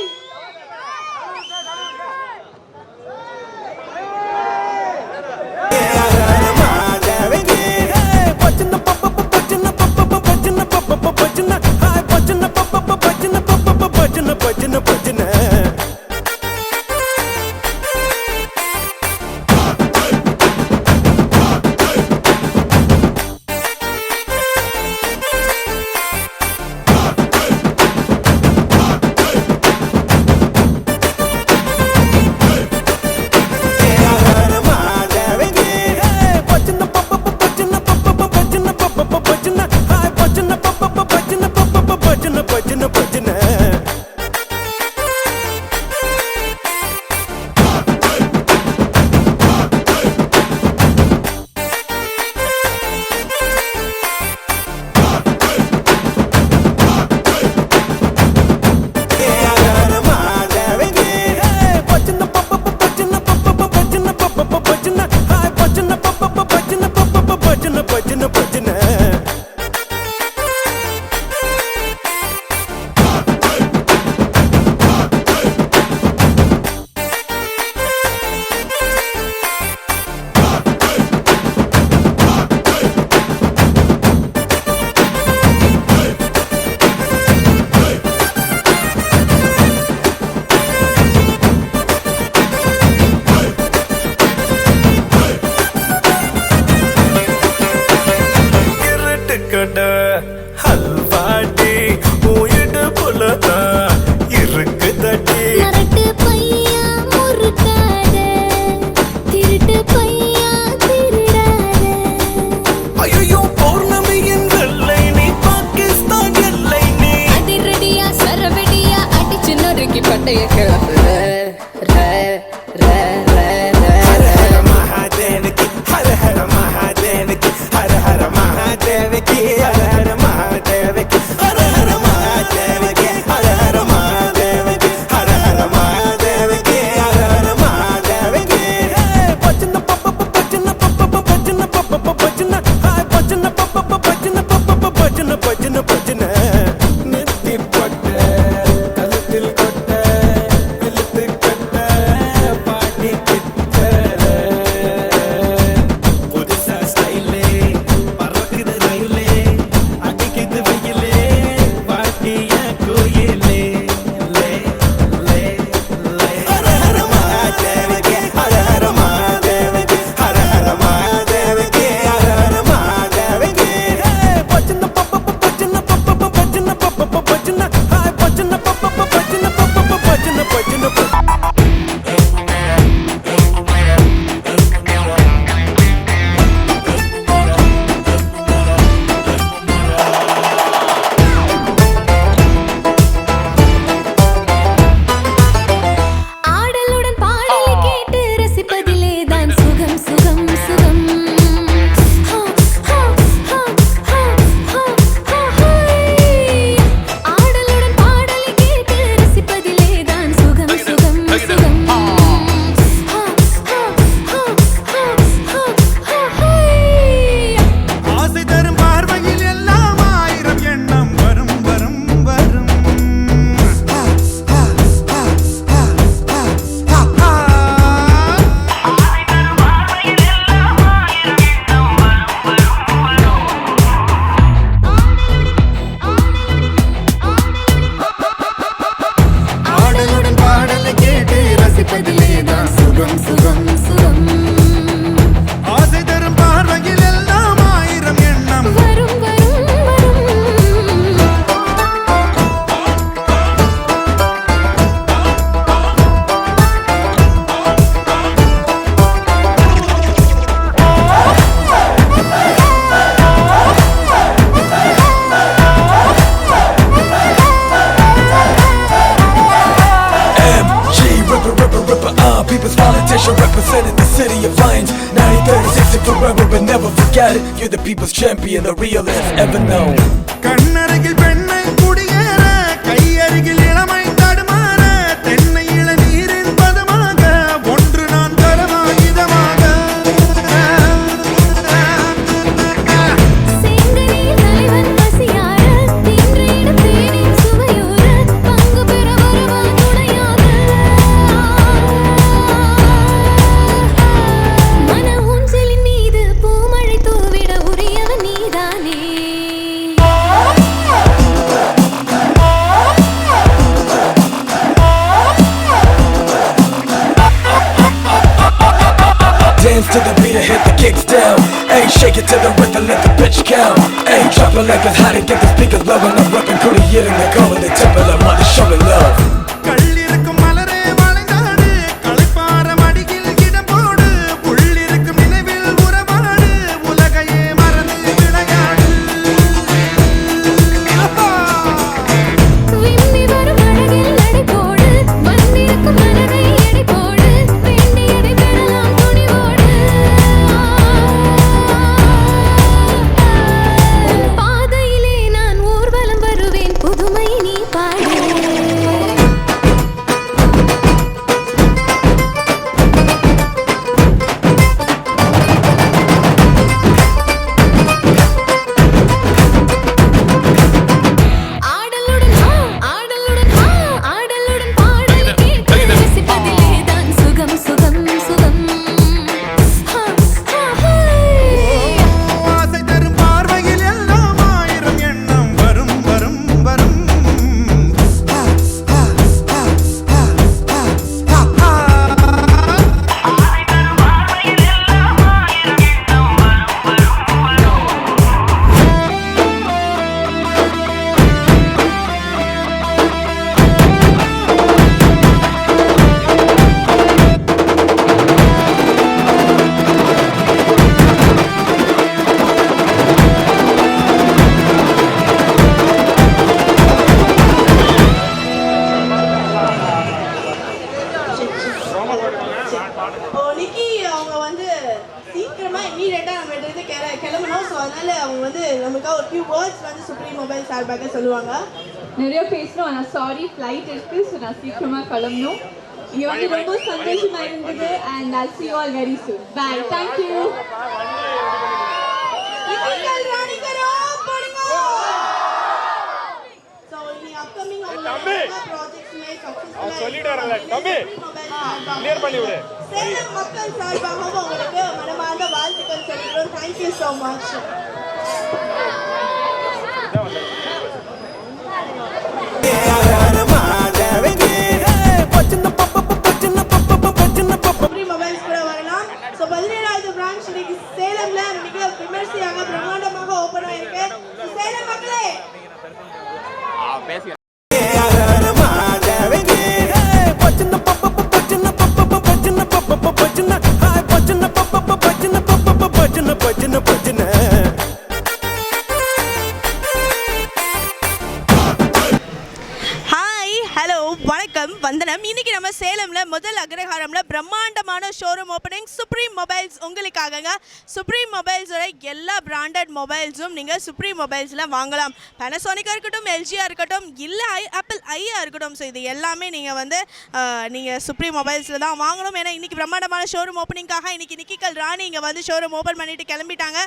ஹல்வாடி உயிடு புலதா இருக்கு தடி. மரட்டு பையா முறுக்காத, திருட்டு பையா திருடாத. ஐயோ பௌர்ணமியின் வெள்ளை நீ, பாகிஸ்தான் எல்லை நீ. அதிரடியா சரவெடியா அடிச்சு நொறுக்கி பட்டைய கிளப்பு. ஹர ஹர மகாதேவகி, ஹர ஹர மகாதேவகி, ஹர ஹர மகாதேவகி, ஹர ஹர மகாதேவகி. got it, you're the people's champion, the realest ever known. கண்ணருகில் பெண்ணை குடியேற கையருகில் இளமை தடுமாற தென்னை இளநீரின் பதமாக ஒன்று நான் தரவா இதமாக செங்கனில் தலைவன் பசியார தின்றிடும் தேனின் சுவையூர பங்கு பெற வருவா துணையாக மன ஊஞ்சலின் மீது பூமழை தூவிட உரியவன் நீதானே Dance to the beat and hit the kicks down. Ay, shake it to the rhythm, let the bitch count. Ay, drop it like it's hot and get the speakers low. And I'm rockin' courtier in the cover, the temple of mother showing love. கள்ளிருக்கும் மலரே வளைந்தாடு களைப்பார மடியில் இடம் போடு புள்ளிருக்கும் நினைவில் உறவாடு உலகையே மறந்து விளையாடு விம்மி வரும் அழகில் நடை போடு வந்திருக்கும் மனதை எடை போடு வேண்டியதை பெறலாம் துணிவோடு உன் பாதையிலே நான் ஊர்வலம் வருவேன் புதுமை நீ பாடு ஆடலுடன் ஆடலுடன் ஆடலுடன் பாடலை கேட்டு ரசிப்பதிலே தான் சுகம் சுகம் சுகம் ஆசை தரும் பார்வையில் எல்லாம் ஆயிரம் எண்ணம் வரும் வரும் வரும் இப்போ நிக்கி அவங்க வந்து சீக்கிரமா இமீடியட்டா நம்ம இருந்து கிளம்பணும். ஸோ அதனால அவங்க வந்து நமக்காக ஒரு ஃபியூ வேர்ட்ஸ் வந்து சுப்ரீம் மொபைல் சார்பாக சொல்லுவாங்க. நிறைய பேசணும் ஆனால் சாரி ஃப்ளைட் இருக்கு ஸோ நான் சீக்கிரமாக கிளம்பணும். இங்கே வந்து ரொம்ப சந்தோஷமா இருந்தது and I'll see you all very soon. Bye. Thank you. நிக்கிகள் ராணிகரா போடுங்க. ஸோ இனி அப்கமிங் அவங்க ப்ராஜெக்ட்ஸ்மே சக்ஸஸ்ஃபுல்லாக சொல்லிட்டாரல தம்பி கிளியர் பண்ணி விடு. சேலம் மக்கள் சார்பாக உங்களுக்கு மனமார்ந்த வாழ்த்துக்கள் சொல்கிறோம். Thank you so much. Supreme mobiles கூட வரலாம். ஸோ 17வது பிரான்ச் இன்னைக்கு சேலம்ல மிக விமர்சையாக பிரம்மாண்டமாக ஓப்பன் ஆயிருக்கு. சேலம் மக்களே வணக்கம் வந்தனம். இன்னைக்கு நம்ம சேலம்ல முதல் அக்ரஹாரம்ல பிரம்மாண்டமான ஷோரூம் ஓப்பனிங் சுப்ரீம் மொபைல்ஸ் உங்களுக்காகங்க. சுப்ரீம் மொபைல்ஸோட எல்லா பிராண்டட் மொபைல்ஸும் நீங்கள் சுப்ரீம் மொபைல்ஸில் வாங்கலாம். பேனசோனிக்காக இருக்கட்டும், எல்ஜியாக இருக்கட்டும், இல்லை ஆப்பிள் ஐயாக இருக்கட்டும். ஸோ இது எல்லாமே நீங்கள் வந்து நீங்கள் சுப்ரீம் மொபைல்ஸில் தான் வாங்கணும். ஏன்னா இன்றைக்கி பிரம்மாண்டமான ஷோரூம் ஓப்பனிங்காக இன்றைக்கி நிக்கிகள் ராணி இங்கே வந்து ஷோரூம் ஓப்பன் பண்ணிட்டு கிளம்பிட்டாங்க.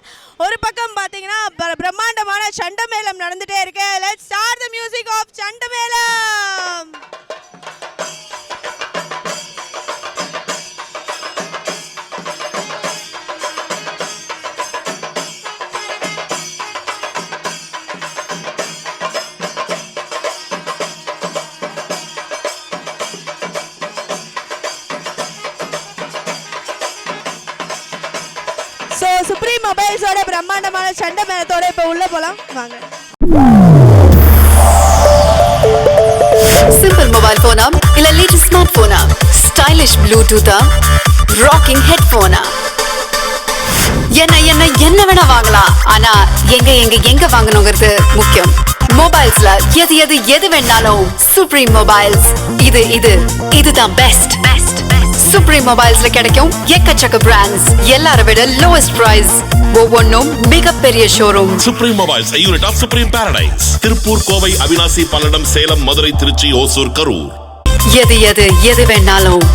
ஒரு பக்கம் பார்த்தீங்கன்னா பிரம்மாண்டமான சண்டமேளம் நடந்துகிட்டே இருக்கு. Let's start the music of சண்டமேளம். ஸோ சுப்ரீம் மொபைல்ஸோட பிரம்மாண்டமான சண்டை மேளத்தோட இப்போ உள்ள போகலாம் வாங்க. சிம்பிள் மொபைல் போனா இல்ல லேட்டஸ்ட் ஸ்மார்ட் போனா, ஸ்டைலிஷ் ப்ளூடூத்தா, ராக்கிங் ஹெட்போனா, என்ன என்ன என்ன வேணா வாங்கலாம். ஆனா எங்க வாங்கணுங்கிறது முக்கியம். மொபைல்ஸ்ல எது வேணாலும் சுப்ரீம் மொபைல்ஸ். இதுதான் பெஸ்ட். சுப்ரீம் மொபைல்ஸ்ல கிடைக்கும் எக்கச்சக்க பிராண்ட்ஸ், எல்லார விட லோவஸ்ட் பிரைஸ், ஒவ்வொன்றும் மிகப்பெரிய showroom. Supreme Mobiles, a unit of Supreme Paradise. Tiruppur, Kovai, Avinashi, Palladam, Salem, Madurai, Tiruchi, Hosur, Karur. எது வேணாலும்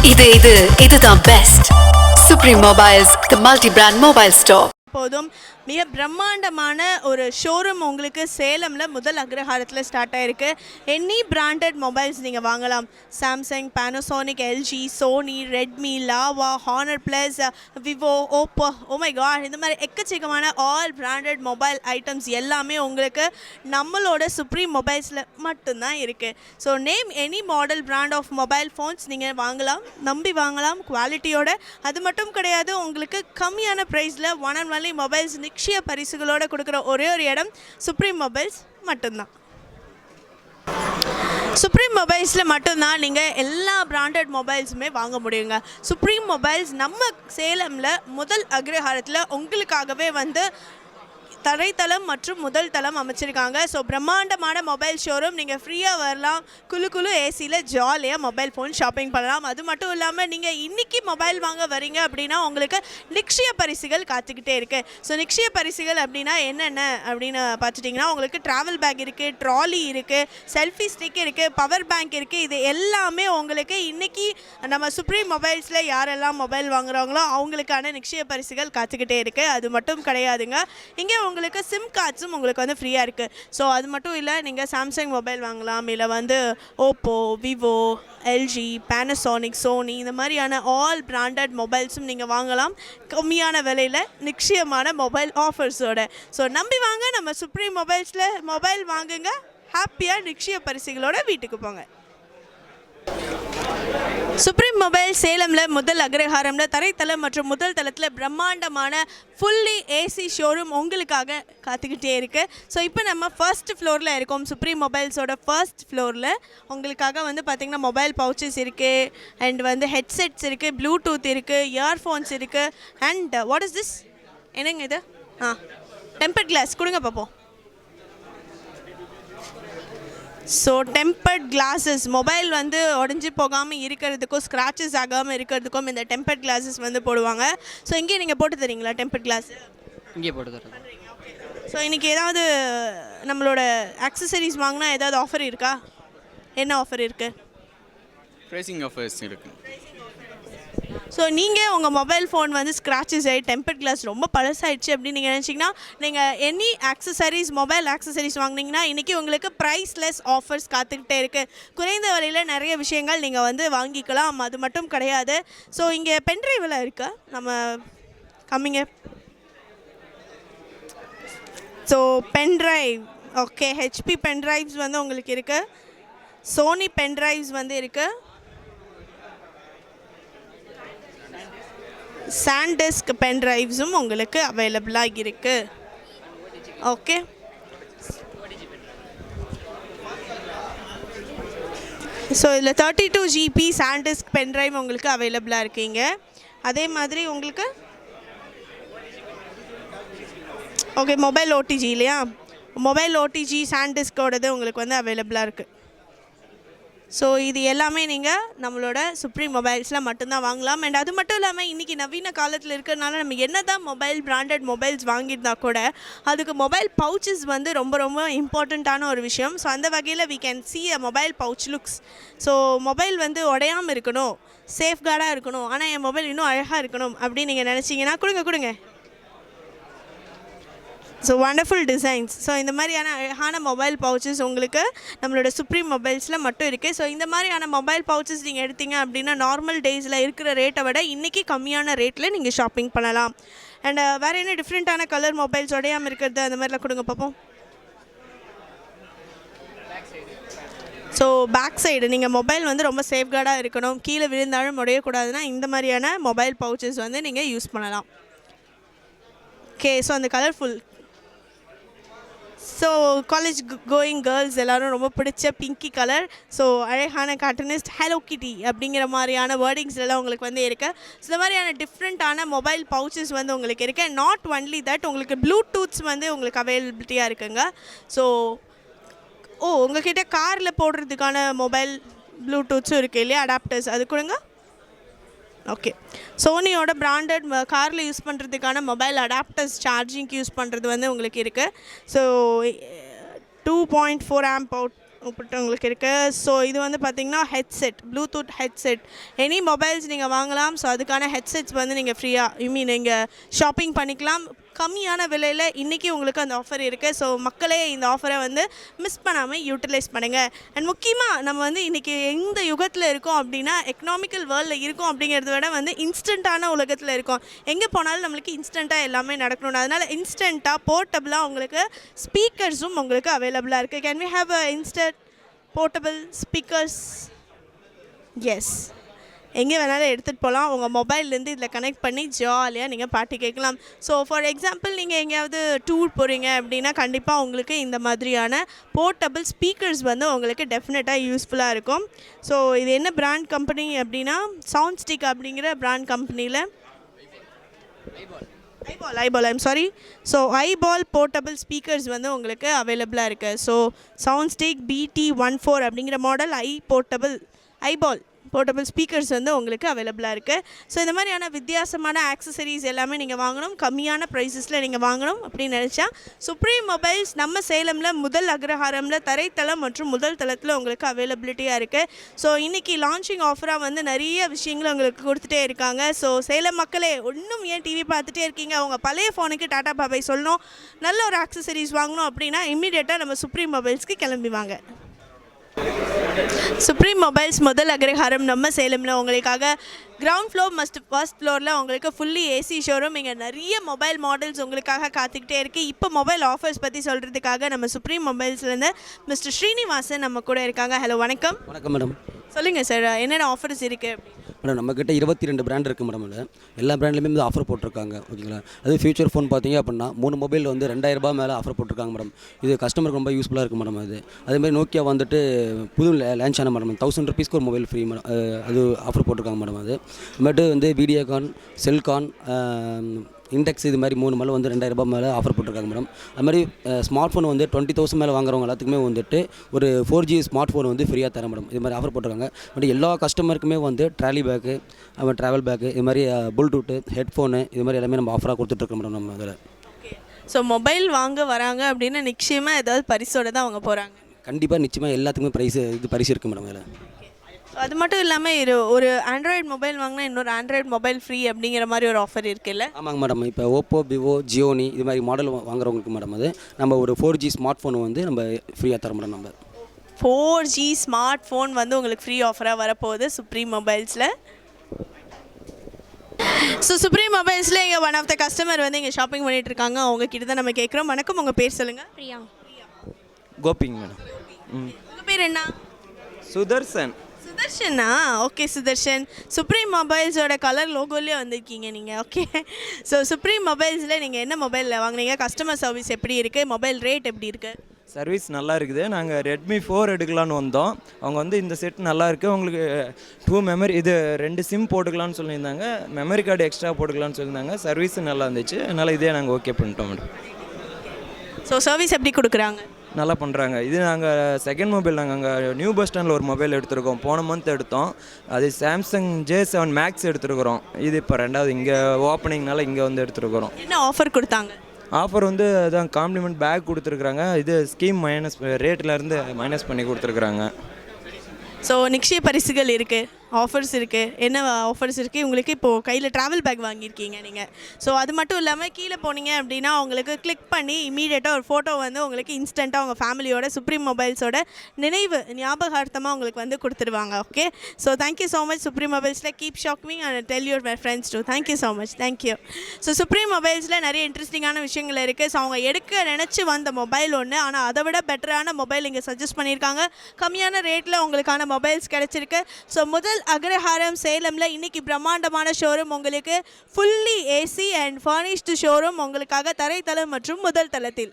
இதுதான் best. Supreme Mobiles, the multi-brand mobile store. போதும் மிக பிரம்மாண்டமான ஒரு ஷோரூம் உங்களுக்கு சேலமில் முதல் அக்ரஹாரத்தில் ஸ்டார்ட் ஆகிருக்கு. எனி பிராண்டட் மொபைல்ஸ் நீங்கள் வாங்கலாம். Samsung, Panasonic, LG, Sony, Redmi, Lava, Honor plus, Vivo, Oppo, oh my God, இந்த மாதிரி எக்கச்சக்கமான ஆல் பிராண்டட் மொபைல் ஐட்டம்ஸ் எல்லாமே உங்களுக்கு நம்மளோட சுப்ரீம் மொபைல்ஸில் மட்டும்தான் இருக்குது. So name any model brand of mobile phones நீங்கள் வாங்கலாம், நம்பி வாங்கலாம் குவாலிட்டியோட. அது மட்டும் கிடையாது, உங்களுக்கு கம்மியான ப்ரைஸில் ஒன் அண்ட் ஒன்லி மொபைல்ஸ் நிச்சய பரிசுகளோடு கொடுக்குற ஒரே ஒரு இடம் சுப்ரீம் மொபைல்ஸ் மட்டும்தான். சுப்ரீம் மொபைல்ஸில் மட்டும்தான் நீங்கள் எல்லா பிராண்டட் மொபைல்ஸுமே வாங்க முடியுங்க. சுப்ரீம் மொபைல்ஸ் நம்ம சேலமில் முதல் அக்ரஹாரத்தில் உங்களுக்காகவே வந்து தரைத்தளம் மற்றும் முதல் தளம் அமைச்சிருக்காங்க. ஸோ பிரம்மாண்டமான மொபைல் ஷோரூம், நீங்கள் ஃப்ரீயாக வரலாம், குழு ஏசியில் ஜாலியாக மொபைல் ஃபோன் ஷாப்பிங் பண்ணலாம். அது மட்டும் இல்லாமல் நீங்கள் இன்றைக்கி மொபைல் வாங்க வரீங்க அப்படின்னா உங்களுக்கு நிச்சய பரிசுகள் காத்துக்கிட்டே இருக்குது. ஸோ நிச்சய பரிசுகள் அப்படின்னா என்னென்ன அப்படின்னு பார்த்துட்டிங்கன்னா, உங்களுக்கு ட்ராவல் பேக் இருக்குது, ட்ராலி இருக்குது, செல்ஃபி ஸ்டிக் இருக்குது, பவர் பேங்க் இருக்குது. இது எல்லாமே உங்களுக்கு இன்றைக்கி நம்ம சுப்ரீம் மொபைல்ஸில் யாரெல்லாம் மொபைல் வாங்குகிறாங்களோ அவங்களுக்கான நிச்சய பரிசுகள் காத்துக்கிட்டே இருக்குது. அது மட்டும் கிடையாதுங்க, இங்கே உங்களுக்கு சிம் கார்ட்ஸும் உங்களுக்கு வந்து ஃப்ரீயாக இருக்குது. ஸோ அது மட்டும் இல்லை, நீங்கள் சாம்சங் மொபைல் வாங்கலாம், இல்லை வந்து Oppo, Vivo, LG, Panasonic, Sony, இந்த மாதிரியான ஆல் பிராண்டட் மொபைல்ஸும் நீங்கள் வாங்கலாம் கம்மியான விலையில் நிச்சயமான மொபைல் ஆஃபர்ஸோட. ஸோ நம்பி வாங்க, நம்ம சுப்ரீம் மொபைல்ஸில் மொபைல் வாங்குங்க, ஹாப்பியாக நிச்சய பரிசுகளோட வீட்டுக்கு போங்க. சுப்ரீம் மொபைல் சேலமில் முதல் அக்ரஹாரமில் தரைத்தளம் மற்றும் முதல் தளத்தில் பிரம்மாண்டமான ஃபுல்லி ஏசி ஷோரூம் உங்களுக்காக காத்துக்கிட்டே இருக்குது. ஸோ இப்போ நம்ம ஃபர்ஸ்ட் ஃப்ளோரில் இருக்கோம். சுப்ரீம் மொபைல்ஸோட ஃபர்ஸ்ட் ஃப்ளோரில் உங்களுக்காக வந்து பார்த்திங்கன்னா மொபைல் பவுச்சஸ் இருக்குது, அண்ட் வந்து ஹெட்செட்ஸ் இருக்குது, ப்ளூடூத் இருக்குது, இயர்ஃபோன்ஸ் இருக்குது, அண்ட் வாட் இஸ் திஸ், என்னங்க இது? டெம்பர்ட் கிளாஸ் கொடுங்க பார்ப்போம். ஸோ டெம்பர்ட் கிளாஸஸ், மொபைல் வந்து உடஞ்சி போகாமல் இருக்கிறதுக்கும் ஸ்க்ராச்சஸ் ஆகாமல் இருக்கிறதுக்கும் இந்த டெம்பர்ட் கிளாஸஸ் வந்து போடுவாங்க. ஸோ இங்கே நீங்கள் போட்டு தரீங்களா டெம்பர்ட் கிளாஸ்? இங்கே போட்டு தரேன். ஸோ இன்றைக்கி ஏதாவது நம்மளோட ஆக்சசரிஸ் வாங்கினா ஏதாவது ஆஃபர் இருக்கா? என்ன ஆஃபர் இருக்குது? ப்ரைசிங் ஆஃபர்ஸ் இருக்குது. ஸோ நீங்கள் உங்கள் மொபைல் ஃபோன் வந்து ஸ்க்ராச்சஸ் ஆகி டெம்பர்ட் கிளாஸ் ரொம்ப பழசாயிடுச்சு அப்படின்னு நீங்கள் நினச்சிங்கன்னா, நீங்கள் எனி ஆக்சசரிஸ், மொபைல் ஆக்சசரிஸ் வாங்கினீங்கன்னா இன்றைக்கி உங்களுக்கு ப்ரைஸ்லெஸ் ஆஃபர்ஸ் காத்துக்கிட்டே இருக்குது. குறைந்த விலையில் நிறைய விஷயங்கள் நீங்கள் வந்து வாங்கிக்கலாம். அது மட்டும் கிடையாது, ஸோ இங்கே பென்ட்ரைவெல்லாம் இருக்கா? நம்ம கம்மிங்க. So pen drive, okay, HP pen drives வந்து உங்களுக்கு இருக்குது, சோனி பென்ட்ரைவ்ஸ் வந்து இருக்குது, சாண்டிஸ்க் பென்ட்ரைவ்ஸும் உங்களுக்கு அவைலபிளாக இருக்குது. ஓகே, ஸோ இதில் 32 GB சாண்டிஸ்க் பென்ட்ரைவ் உங்களுக்கு அவைலபிளாக இருக்கீங்க. அதே மாதிரி உங்களுக்கு ஓகே மொபைல் ஓடிஜி இல்லையா, மொபைல் ஓடிஜி சாண்டிஸ்கோடது உங்களுக்கு வந்து அவைலபிளாக இருக்குது. ஸோ இது எல்லாமே நீங்கள் நம்மளோட சுப்ரீம் மொபைல்ஸில் மட்டும்தான் வாங்கலாம். அண்ட் அது மட்டும் இல்லாமல் இன்றைக்கி நவீன காலத்தில் இருக்கிறதுனால நம்ம என்ன தான் மொபைல் பிராண்டட் மொபைல்ஸ் வாங்கியிருந்தா கூட அதுக்கு மொபைல் பவுச்சஸ் வந்து ரொம்ப ரொம்ப இம்பார்ட்டண்ட்டான ஒரு விஷயம். ஸோ அந்த வகையில் we can see a mobile pouch looks. So mobile வந்து உடையாமல் இருக்கணும், சேஃப்கார்டாக இருக்கணும், ஆனால் என் மொபைல் இன்னும் அழகாக இருக்கணும் அப்படின்னு நீங்கள் நினச்சிங்கன்னா கொடுங்க. So wonderful designs. ஸோ இந்த மாதிரியான அழகான மொபைல் பவுச்சஸ் உங்களுக்கு நம்மளோட சுப்ரீம் மொபைல்ஸில் மட்டும் இருக்குது. ஸோ இந்த மாதிரியான மொபைல் பவுச்சஸ் நீங்கள் எடுத்தீங்க அப்படின்னா நார்மல் டேஸில் இருக்கிற ரேட்டை விட இன்றைக்கி கம்மியான ரேட்டில் நீங்கள் ஷாப்பிங் பண்ணலாம். அண்ட் வேறு என்ன டிஃப்ரெண்ட்டான கலர் மொபைல்ஸ் உடையாமல் இருக்கிறது அந்த மாதிரிலாம் கொடுங்க பார்ப்போம். ஸோ பேக் சைடு நீங்கள் மொபைல் வந்து ரொம்ப சேஃப்கார்டாக இருக்கணும், கீழே விழுந்தாலும் உடையக்கூடாதுன்னா இந்த மாதிரியான மொபைல் பவுச்சஸ் வந்து நீங்கள் யூஸ் பண்ணலாம். ஓகே, ஸோ அந்த colourful, so college going girls எல்லோரும் ரொம்ப பிடிச்ச பிங்கி கலர், ஸோ அழகான கார்ட்டூனிஸ்ட் ஹலோ கிட்டி அப்படிங்கிற மாதிரியான வேர்டிங்ஸ் எல்லாம் உங்களுக்கு வந்து இருக்குது. ஸோ இந்த மாதிரியான டிஃப்ரெண்ட்டான மொபைல் பவுச்சஸ் வந்து உங்களுக்கு இருக்குது. நாட் ஒன்லி தட், உங்களுக்கு ப்ளூடூத்ஸ் வந்து உங்களுக்கு அவைலபிலிட்டியாக இருக்குங்க. ஸோ உங்கள்கிட்ட காரில் போடுறதுக்கான மொபைல் ப்ளூடூத்ஸும் இருக்குது இல்லையா, அடாப்டர்ஸ், அது கொடுங்க. ஓகே. சோனியோட பிராண்டட் காரில் யூஸ் பண்ணுறதுக்கான மொபைல் அடாப்டர்ஸ் சார்ஜிங்க்கு யூஸ் பண்ணுறது வந்து உங்களுக்கு இருக்குது. ஸோ 2.4 ஆம்ப் அவுட்புட் உங்களுக்கு இருக்குது. ஸோ இது வந்து பார்த்திங்கன்னா headset, Bluetooth headset. Any mobiles நீங்கள் வாங்கலாம். ஸோ அதுக்கான ஹெட்செட்ஸ் வந்து நீங்கள் ஃப்ரீயாக நீங்கள் ஷாப்பிங் பண்ணிக்கலாம் கம்மியான விலையில். இன்றைக்கி உங்களுக்கு அந்த ஆஃபர் இருக்குது. ஸோ மக்களே இந்த ஆஃபரை வந்து மிஸ் பண்ணாமல் யூட்டிலைஸ் பண்ணுங்கள். அண்ட் முக்கியமாக நம்ம வந்து இன்றைக்கி எந்த யுகத்தில் இருக்கோம் அப்படின்னா எக்கனாமிக்கல் வேர்ல்டில் இருக்கோம் அப்படிங்கிறத விட வந்து இன்ஸ்டண்ட்டான உலகத்தில் இருக்கோம். எங்கே போனாலும் நம்மளுக்கு இன்ஸ்டண்ட்டாக எல்லாமே நடக்கணும். அதனால் இன்ஸ்டண்ட்டாக போர்ட்டபுளாக உங்களுக்கு ஸ்பீக்கர்ஸும் உங்களுக்கு அவைலபிளாக இருக்குது. Can we have a instant portable speakers? Yes, எங்கே வேணாலும் எடுத்துகிட்டு போகலாம். உங்கள் மொபைல்லேருந்து இதில் கனெக்ட் பண்ணி ஜாலியாக நீங்கள் பாட்டு கேட்கலாம். ஸோ ஃபார் எக்ஸாம்பிள் நீங்கள் எங்கேயாவது டூர் போகிறீங்க அப்படின்னா கண்டிப்பாக உங்களுக்கு இந்த மாதிரியான போர்ட்டபிள் ஸ்பீக்கர்ஸ் வந்து உங்களுக்கு டெஃபினட்டாக யூஸ்ஃபுல்லாக இருக்கும். ஸோ இது என்ன பிராண்ட் கம்பெனி அப்படின்னா சவுண்ட் ஸ்டிக் அப்படிங்கிற பிராண்ட் கம்பெனியில் eyeball I'm sorry. So eyeball portable speakers வந்து உங்களுக்கு அவைலபிளாக இருக்குது. ஸோ சவுண்ட் ஸ்டிக் BT14 அப்படிங்கிற மாடல் ஐபால் போர்ட்டபிள் ஸ்பீக்கர்ஸ் வந்து உங்களுக்கு அவைலபிளாக இருக்குது. ஸோ இந்த மாதிரியான வித்தியாசமான ஆக்சசரிஸ் எல்லாமே நீங்கள் வாங்கணும், கம்மியான ப்ரைஸஸில் நீங்கள் வாங்கணும் அப்படின்னு நினச்சா சுப்ரீம் மொபைல்ஸ் நம்ம சேலமில் முதல் அக்ரஹாரமில் தரைத்தளம் மற்றும் முதல் தளத்தில் உங்களுக்கு அவைலபிலிட்டியாக இருக்குது. ஸோ இன்றைக்கி லான்ச்சிங் ஆஃபராக வந்து நிறைய விஷயங்கள் உங்களுக்கு கொடுத்துட்டே இருக்காங்க. ஸோ சேலம் மக்களே இன்னும் ஏன் டிவி பார்த்துட்டே இருக்கீங்க? உங்கள் பழைய ஃபோனுக்கு டாடா பாபை சொல்லணும், நல்ல ஒரு ஆக்சசரிஸ் வாங்கணும் அப்படின்னா இம்மீடியட்டாக நம்ம சுப்ரீம் மொபைல்ஸ்க்கு கிளம்பி வாங்க. சுப்ரீம் மொபைல்ஸ் முதல் அக்ரஹாரம் நம்ம சேலமில் உங்களுக்காக கிரவுண்ட் ஃப்ளோர் ஃபர்ஸ்ட் ஃப்ளோரில் உங்களுக்கு ஃபுல்லி ஏசி ஷோரூம். இங்கே நிறைய மொபைல் மாடல்ஸ் உங்களுக்காக காத்துக்கிட்டே இருக்குது. இப்போ மொபைல் ஆஃபர்ஸ் பற்றி சொல்கிறதுக்காக நம்ம சுப்ரீம் மொபைல்ஸ்லேருந்து மிஸ்டர் ஸ்ரீனிவாசன் நம்ம கூட இருக்காங்க. ஹலோ, வணக்கம். வணக்கம் மேடம். சொல்லுங்கள் சார், என்னென்ன ஆஃபர்ஸ் இருக்குது? மேடம் நம்மக்கிட்ட 22 பிராண்ட் இருக்குது மேடம். இல்லை எல்லா பிராண்ட்லேயுமே வந்து ஆஃபர் போட்டிருக்காங்க. ஓகேங்களா? அது ஃபியூச்சர் ஃபோன் பார்த்தீங்க அப்படின்னா 3 மொபைல் வந்து 2000 மேலே ஆஃபர் போட்டிருக்காங்க மேடம். இது கஸ்டமருக்கு ரொம்ப யூஸ்ஃபுல்லாக இருக்குது மேடம். அதேமாதிரி நோக்கியா வந்துட்டு புது லான்ச் ஆன மேடம் 1000 ருபீஸ்க்கு ஒரு மொபைல் ஃப்ரீ மேடம். அது ஆஃபர் போட்டிருக்காங்க மேடம். அதுமாதிரி வந்து வீடியோகான், செல்கான், இண்டெக்ஸ் இது மாதிரி 3 மேலே வந்து 2000 மேலே ஆஃபர் போட்டிருக்காங்க மேடம். அதுமாதிரி ஸ்மார்ட் ஃபோன் வந்து 20,000 மேலே வாங்குறவங்க எல்லாத்துக்குமே வந்துட்டு ஒரு 4G ஸ்மார்ட் ஃபோன் வந்து ஃப்ரீயாக தரேன் மேடம். இது மாதிரி ஆஃபர் போட்டிருக்காங்க. பட் எல்லா கஸ்டமருக்குமே வந்து ட்ராலி பேக்கு, ட்ராவல் பேக்கு, இது மாதிரி ப்ளூடூத்து, ஹெட்ஃபோனு இது மாதிரி எல்லாமே நம்ம ஆஃபராக கொடுத்துட்ருக்கோம் மேடம் நம்ம அதில். ஸோ மொபைல் வாங்க வராங்க அப்படின்னா நிச்சயமாக ஏதாவது பரிசோடு தான் அவங்க போகிறாங்க. கண்டிப்பாக நிச்சயமாக எல்லாத்துக்குமே பரிசு இருக்குது மேடம் அதில். அது மட்டும் இல்லாமல் ஒரு ஆண்ட்ராய்டு மொபைல் வாங்கினா இன்னொரு ஆண்ட்ராய்டு மொபைல் ஃப்ரீ அப்படிங்கிற மாதிரி ஒரு ஆஃபர் இருக்குல்ல? ஆமாங்க மேடம். இப்போ ஓப்போ, விவோ, ஜியோனி இது மாதிரி மாடல் வாங்குறவங்களுக்கு மேடம் நம்ம ஒரு 4G ஸ்மார்ட் ஃபோன் வந்து நம்ம ஃப்ரீயாக தரோம் மேடம். நம்ம 4G ஸ்மார்ட் ஃபோன் வந்து உங்களுக்கு ஃப்ரீ ஆஃபராக வரப்போகுது சுப்ரீம் மொபைல்ஸில். ஸோ சுப்ரீம் மொபைல்ஸில் இங்கே ஒன் ஆஃப் த கஸ்டமர் வந்து இங்கே ஷாப்பிங் பண்ணிகிட்டு இருக்காங்க. அவங்க கிட்ட தான் நம்ம கேட்குறோம். வணக்கம், உங்கள் பேர் சொல்லுங்கள். பிரியா. கோபிங் மேடம். உங்கள் பேர் என்ன? சுதர்சன். சுதர்ஷனா? ஓகே சுதர்ஷன். சுப்ரீம் மொபைல்ஸோட கலர் லோகோலேயே வந்திருக்கீங்க நீங்கள். ஓகே. ஸோ சுப்ரீம் மொபைல்ஸில் நீங்கள் என்ன மொபைலில் வாங்கினீங்க? கஸ்டமர் சர்வீஸ் எப்படி இருக்குது? மொபைல் ரேட் எப்படி இருக்குது? சர்வீஸ் நல்லா இருக்குது. நாங்கள் ரெட்மி 4 எடுக்கலான்னு வந்தோம். அவங்க வந்து இந்த செட் நல்லா இருக்குது, உங்களுக்கு 2 மெமரி இது 2 சிம் போட்டுக்கலான்னு சொல்லியிருந்தாங்க, மெமரி கார்டு எக்ஸ்ட்ரா போட்டுக்கலான்னு சொல்லியிருந்தாங்க. சர்வீஸ் நல்லா இருந்துச்சு, அதனால் இதே நாங்கள் ஓகே பண்ணிட்டோம் மேடம். ஸோ சர்வீஸ் எப்படி கொடுக்குறாங்க? நல்லா பண்ணுறாங்க. இது நாங்கள் செகண்ட் மொபைல் நாங்கள் அங்கே நியூ பஸ் ஸ்டாண்டில் ஒரு மொபைல் எடுத்துருக்கோம். போன மந்த் எடுத்தோம். அது சாம்சங் J7 மேக்ஸ் எடுத்துருக்குறோம். இது இப்போ 2வது இங்கே ஓப்பனிங்னால இங்கே வந்து எடுத்துருக்குறோம். என்ன ஆஃபர் கொடுத்தாங்க? ஆஃபர் வந்து அதான் காம்ப்ளிமெண்ட் பேக் கொடுத்துருக்குறாங்க. இது ஸ்கீம் ரேட்லேருந்து மைனஸ் பண்ணி கொடுத்துருக்குறாங்க. ஸோ நிச்சய பரிசுகள் இருக்குது, ஆஃபர்ஸ் இருக்குது. என்ன ஆஃபர்ஸ் இருக்குது உங்களுக்கு? இப்போது கையில் ட்ராவல் பேக் வாங்கியிருக்கீங்க நீங்கள். ஸோ அது மட்டும் இல்லாமல் கீழே போனீங்க அப்படின்னா உங்களுக்கு கிளிக் பண்ணி இமீடியட்டாக ஒரு ஃபோட்டோ வந்து உங்களுக்கு இன்ஸ்டண்ட்டாக உங்கள் ஃபேமிலியோட சுப்ரீம் மொபைல்ஸோட ஞாபகார்த்தமாக உங்களுக்கு வந்து கொடுத்துருவாங்க. Okay. So thank you so much supreme மொபைல்ஸில். Keep shopping and tell your my friends too. Thank you so much. Thank you. So supreme மொபைல்ஸில் நிறைய இன்ட்ரெஸ்டிங்கான விஷயங்கள் இருக்குது. ஸோ அவங்க எடுக்க நினச்சி வந்த மொபைல் ஒன்று, ஆனால் அதை விட பெட்டரான மொபைல் இங்கே சஜஸ்ட் பண்ணியிருக்காங்க. கம்மியான ரேட்டில் உங்களுக்கான மொபைல்ஸ் கிடச்சிருக்கு. ஸோ முதல் அக்ரஹாரம் சேலமில் இன்னைக்கு பிரம்மாண்டமான ஷோரூம் உங்களுக்கு fully AC and furnished showroom உங்களுக்காக தரைத்தளம் மற்றும் முதல் தளத்தில்.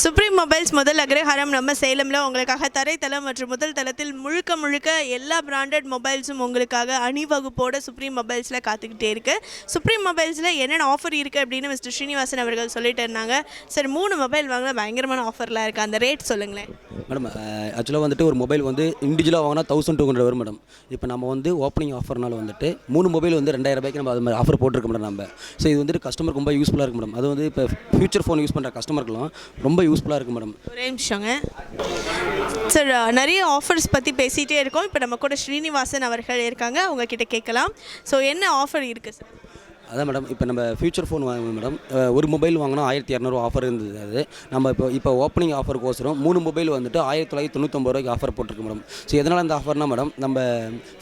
சுப்ரீம் மொபைல்ஸ் முதல் அக்ரஹாரம் நம்ம சேலமில் உங்களுக்காக தரைத்தளம் மற்றும் முதல் தளத்தில் முழுக்க எல்லா பிராண்டட் மொபைல்ஸும் உங்களுக்காக அணிவகுப்போட சுப்ரீம் மொபைல்ஸில் காத்துக்கிட்டே இருக்குது. சுப்ரீம் மொபைல்ஸில் என்னென்ன ஆஃபர் இருக்குது அப்படின்னு மிஸ்டர் ஸ்ரீனிவாசன் அவர்கள் சொல்லிட்டு இருந்தாங்க. சார் 3 மொபைல் வாங்கினா பயங்கரமான ஆஃபர்லாம் இருக்குது, அந்த ரேட் சொல்லுங்களேன். மேடம் ஆக்சுவலாக வந்துட்டு ஒரு மொபைல் வந்து இண்டிவிஜுவலாக வாங்கினா 1200 வரும் மேடம். இப்போ நம்ம வந்து ஓப்பனிங் ஆஃபர்னால வந்துட்டு 3 மொபைல் வந்து 2000 ரூபாய்க்கு நம்ம அது மாதிரி ஆஃபர் போட்டிருக்க மேடம் நம்ம. ஸோ இது வந்துட்டு கஸ்டமருக்கு ரொம்ப யூஸ்ஃபுல்லாக இருக்குது மேடம். அது வந்து இப்போ ஃபியூச்சர் ஃபோன் யூஸ் பண்ணுற கஸ்டமருக்குலாம் ரொம்ப யூஸ்ஃபுல்லாக இருக்குது மேடம். ஒரே நிமிஷங்க சார், நிறைய ஆஃபர்ஸ் பற்றி பேசிகிட்டே இருக்கோம். இப்போ நம்ம கூட ஸ்ரீனிவாசன் அவர்கள் இருக்காங்க, அவங்க கிட்ட கேட்கலாம். ஸோ என்ன ஆஃபர் இருக்குது சார்? அதான் மேடம், இப்போ நம்ம ஃபியூச்சர் ஃபோன் வாங்க மேடம், ஒரு மொபைல் வாங்கினா 1200 ஆஃபர் இருந்தது. அது நம்ம இப்போ ஓப்பனிங் ஆஃபருக்கோசரம் 3 மொபைல் வந்துட்டு 1999 ரூபாய்க்கு ஆஃபர் போட்டிருக்கு மேடம். ஸோ எதனால் அந்த ஆஃபர்னா மேடம், நம்ம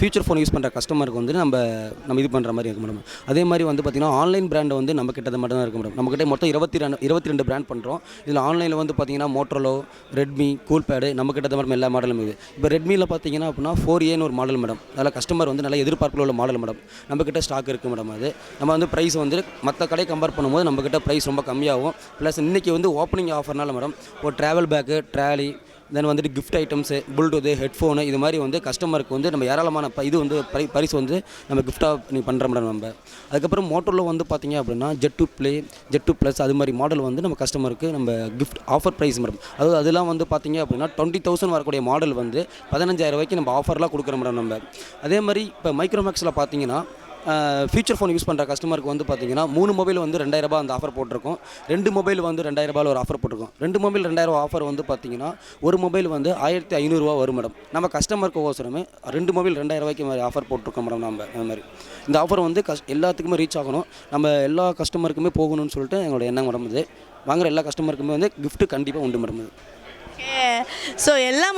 ஃபியூச்சர் ஃபோன் யூஸ் பண்ணுற கஸ்டமருக்கு வந்து நம்ம இது பண்ணுற மாதிரி இருக்குது மேடம். அதே மாதிரி வந்து பார்த்திங்கன்னா ஆன்லைன் பிராண்டு வந்து நம்ம கிட்ட மட்டும் தான் இருக்குது மேடம். நம்மக்கிட்ட மொத்தம் 22 பிராண்ட் பண்ணுறோம். இதில் ஆன்லைனில் வந்து பார்த்திங்கன்னா மோட்டோரோலா, ரெட்மி, கூல்பேடு நம்ம கிட்ட மேடம் எல்லா மாடலும் இருக்குது. இப்போ ரெட்மியில் பார்த்திங்கன்னா அப்படின்னா 4Aன்னு ஒரு மாடல் மேடம். அதில் கஸ்டமர் வந்து நல்லா எதிர்பார்ப்பில் உள்ள மாடல் மேடம். நம்மக்கிட்ட ஸ்டாக் இருக்குது மேடம். அது நம்ம வந்து ப்ரைஸ் வந்து மற்ற கடை கம்பேர் பண்ணும்போது நம்மக்கிட்ட ப்ரைஸ் ரொம்ப கம்மியாகும். ப்ளஸ் இன்றைக்கி வந்து ஓப்பனிங் ஆஃபர்னால மேடம் ஒரு ட்ராவல் பேக்கு, ட்ராலி, தென் வந்துட்டு கிஃப்ட் ஐட்டம்ஸு, ப்ளூடூத்து, ஹெட்ஃபோனு இது மாதிரி வந்து கஸ்டமருக்கு வந்து நம்ம ஏராளமான இது வந்து பரிசு வந்து நம்ம கிஃப்டாக பண்ணுற மேடம் நம்ம. அதுக்கப்புறம் மோட்டோரில் வந்து பார்த்திங்க அப்படின்னா ஜெட் டூ ப்ளஸ் அது மாதிரி மாடல் வந்து நம்ம கஸ்டமருக்கு நம்ம கிஃப்ட் ஆஃபர் ப்ரைஸ் மேடம். அதாவது அதெல்லாம் வந்து பார்த்திங்க அப்படின்னா 20,000 வரக்கூடிய மாடல் வந்து 15,000 ரூபாய்க்கு நம்ம ஆஃபர்லாம் கொடுக்குற மேடம் நம்ம. அதே மாதிரி இப்போ மைக்ரோமேக்ஸில் பார்த்திங்கன்னா ஃபியூச்சர் ஃபோன் யூஸ் பண்ணுற கஸ்டமருக்கு வந்து பார்த்திங்கன்னா 3 மொபைல் வந்து 2000 ரூபாய் அந்த ஆஃபர் போட்டிருக்கோம். 2 மொபைல் வந்து 2000 ரூபாயில் ஒரு ஆஃபர் போட்டிருக்கோம். 2 மொபைல் 2000 ஆஃபர் வந்து பார்த்திங்கன்னா ஒரு மொபைல் வந்து 1500 ரூபா வரும் மேடம். நம்ம கஸ்டமருக்கு ஓசரமே 2 மொபைல் 2000 ரூபாய்க்கு மாதிரி ஆஃபர் போட்டிருக்கோம் மேடம். நம்ம அந்த மாதிரி இந்த ஆஃபர் வந்து எல்லாத்துக்குமே ரீச் ஆகணும், நம்ம எல்லா கஸ்டமருக்குமே போகணும்னு சொல்லிட்டு எங்களோட எண்ணம் மேடம். இது வாங்குகிற எல்லா கஸ்டமருக்குமே வந்து கிஃப்ட்டு கண்டிப்பாக உண்டு மேடம். ஸோ எல்லா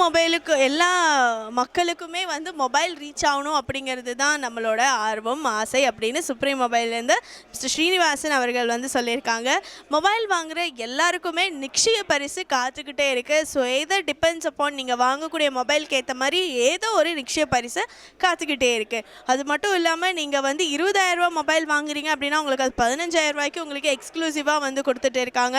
மக்களுக்குமே வந்து மொபைல் ரீச் ஆகணும் அப்படிங்கிறது தான் நம்மளோட ஆர்வம், ஆசை அப்படின்னு சுப்ரீம் மொபைல்லேருந்து மிஸ்டர் ஸ்ரீனிவாசன் அவர்கள் வந்து சொல்லியிருக்காங்க. மொபைல் வாங்குகிற எல்லாருக்குமே நிச்சய பரிசு காத்துக்கிட்டே இருக்குது. ஸோ எதர் டிபெண்ட்ஸ் அப்பான் நீங்கள் வாங்கக்கூடிய மொபைலுக்கு ஏற்ற மாதிரி ஏதோ ஒரு நிச்சய பரிசு காத்துக்கிட்டே இருக்குது. அது மட்டும் இல்லாமல் நீங்கள் வந்து 20,000 ரூபா மொபைல் வாங்குறீங்க அப்படின்னா உங்களுக்கு அது 15,000 ரூபாய்க்கு உங்களுக்கு எக்ஸ்க்ளூசிவாக வந்து கொடுத்துட்டு இருக்காங்க.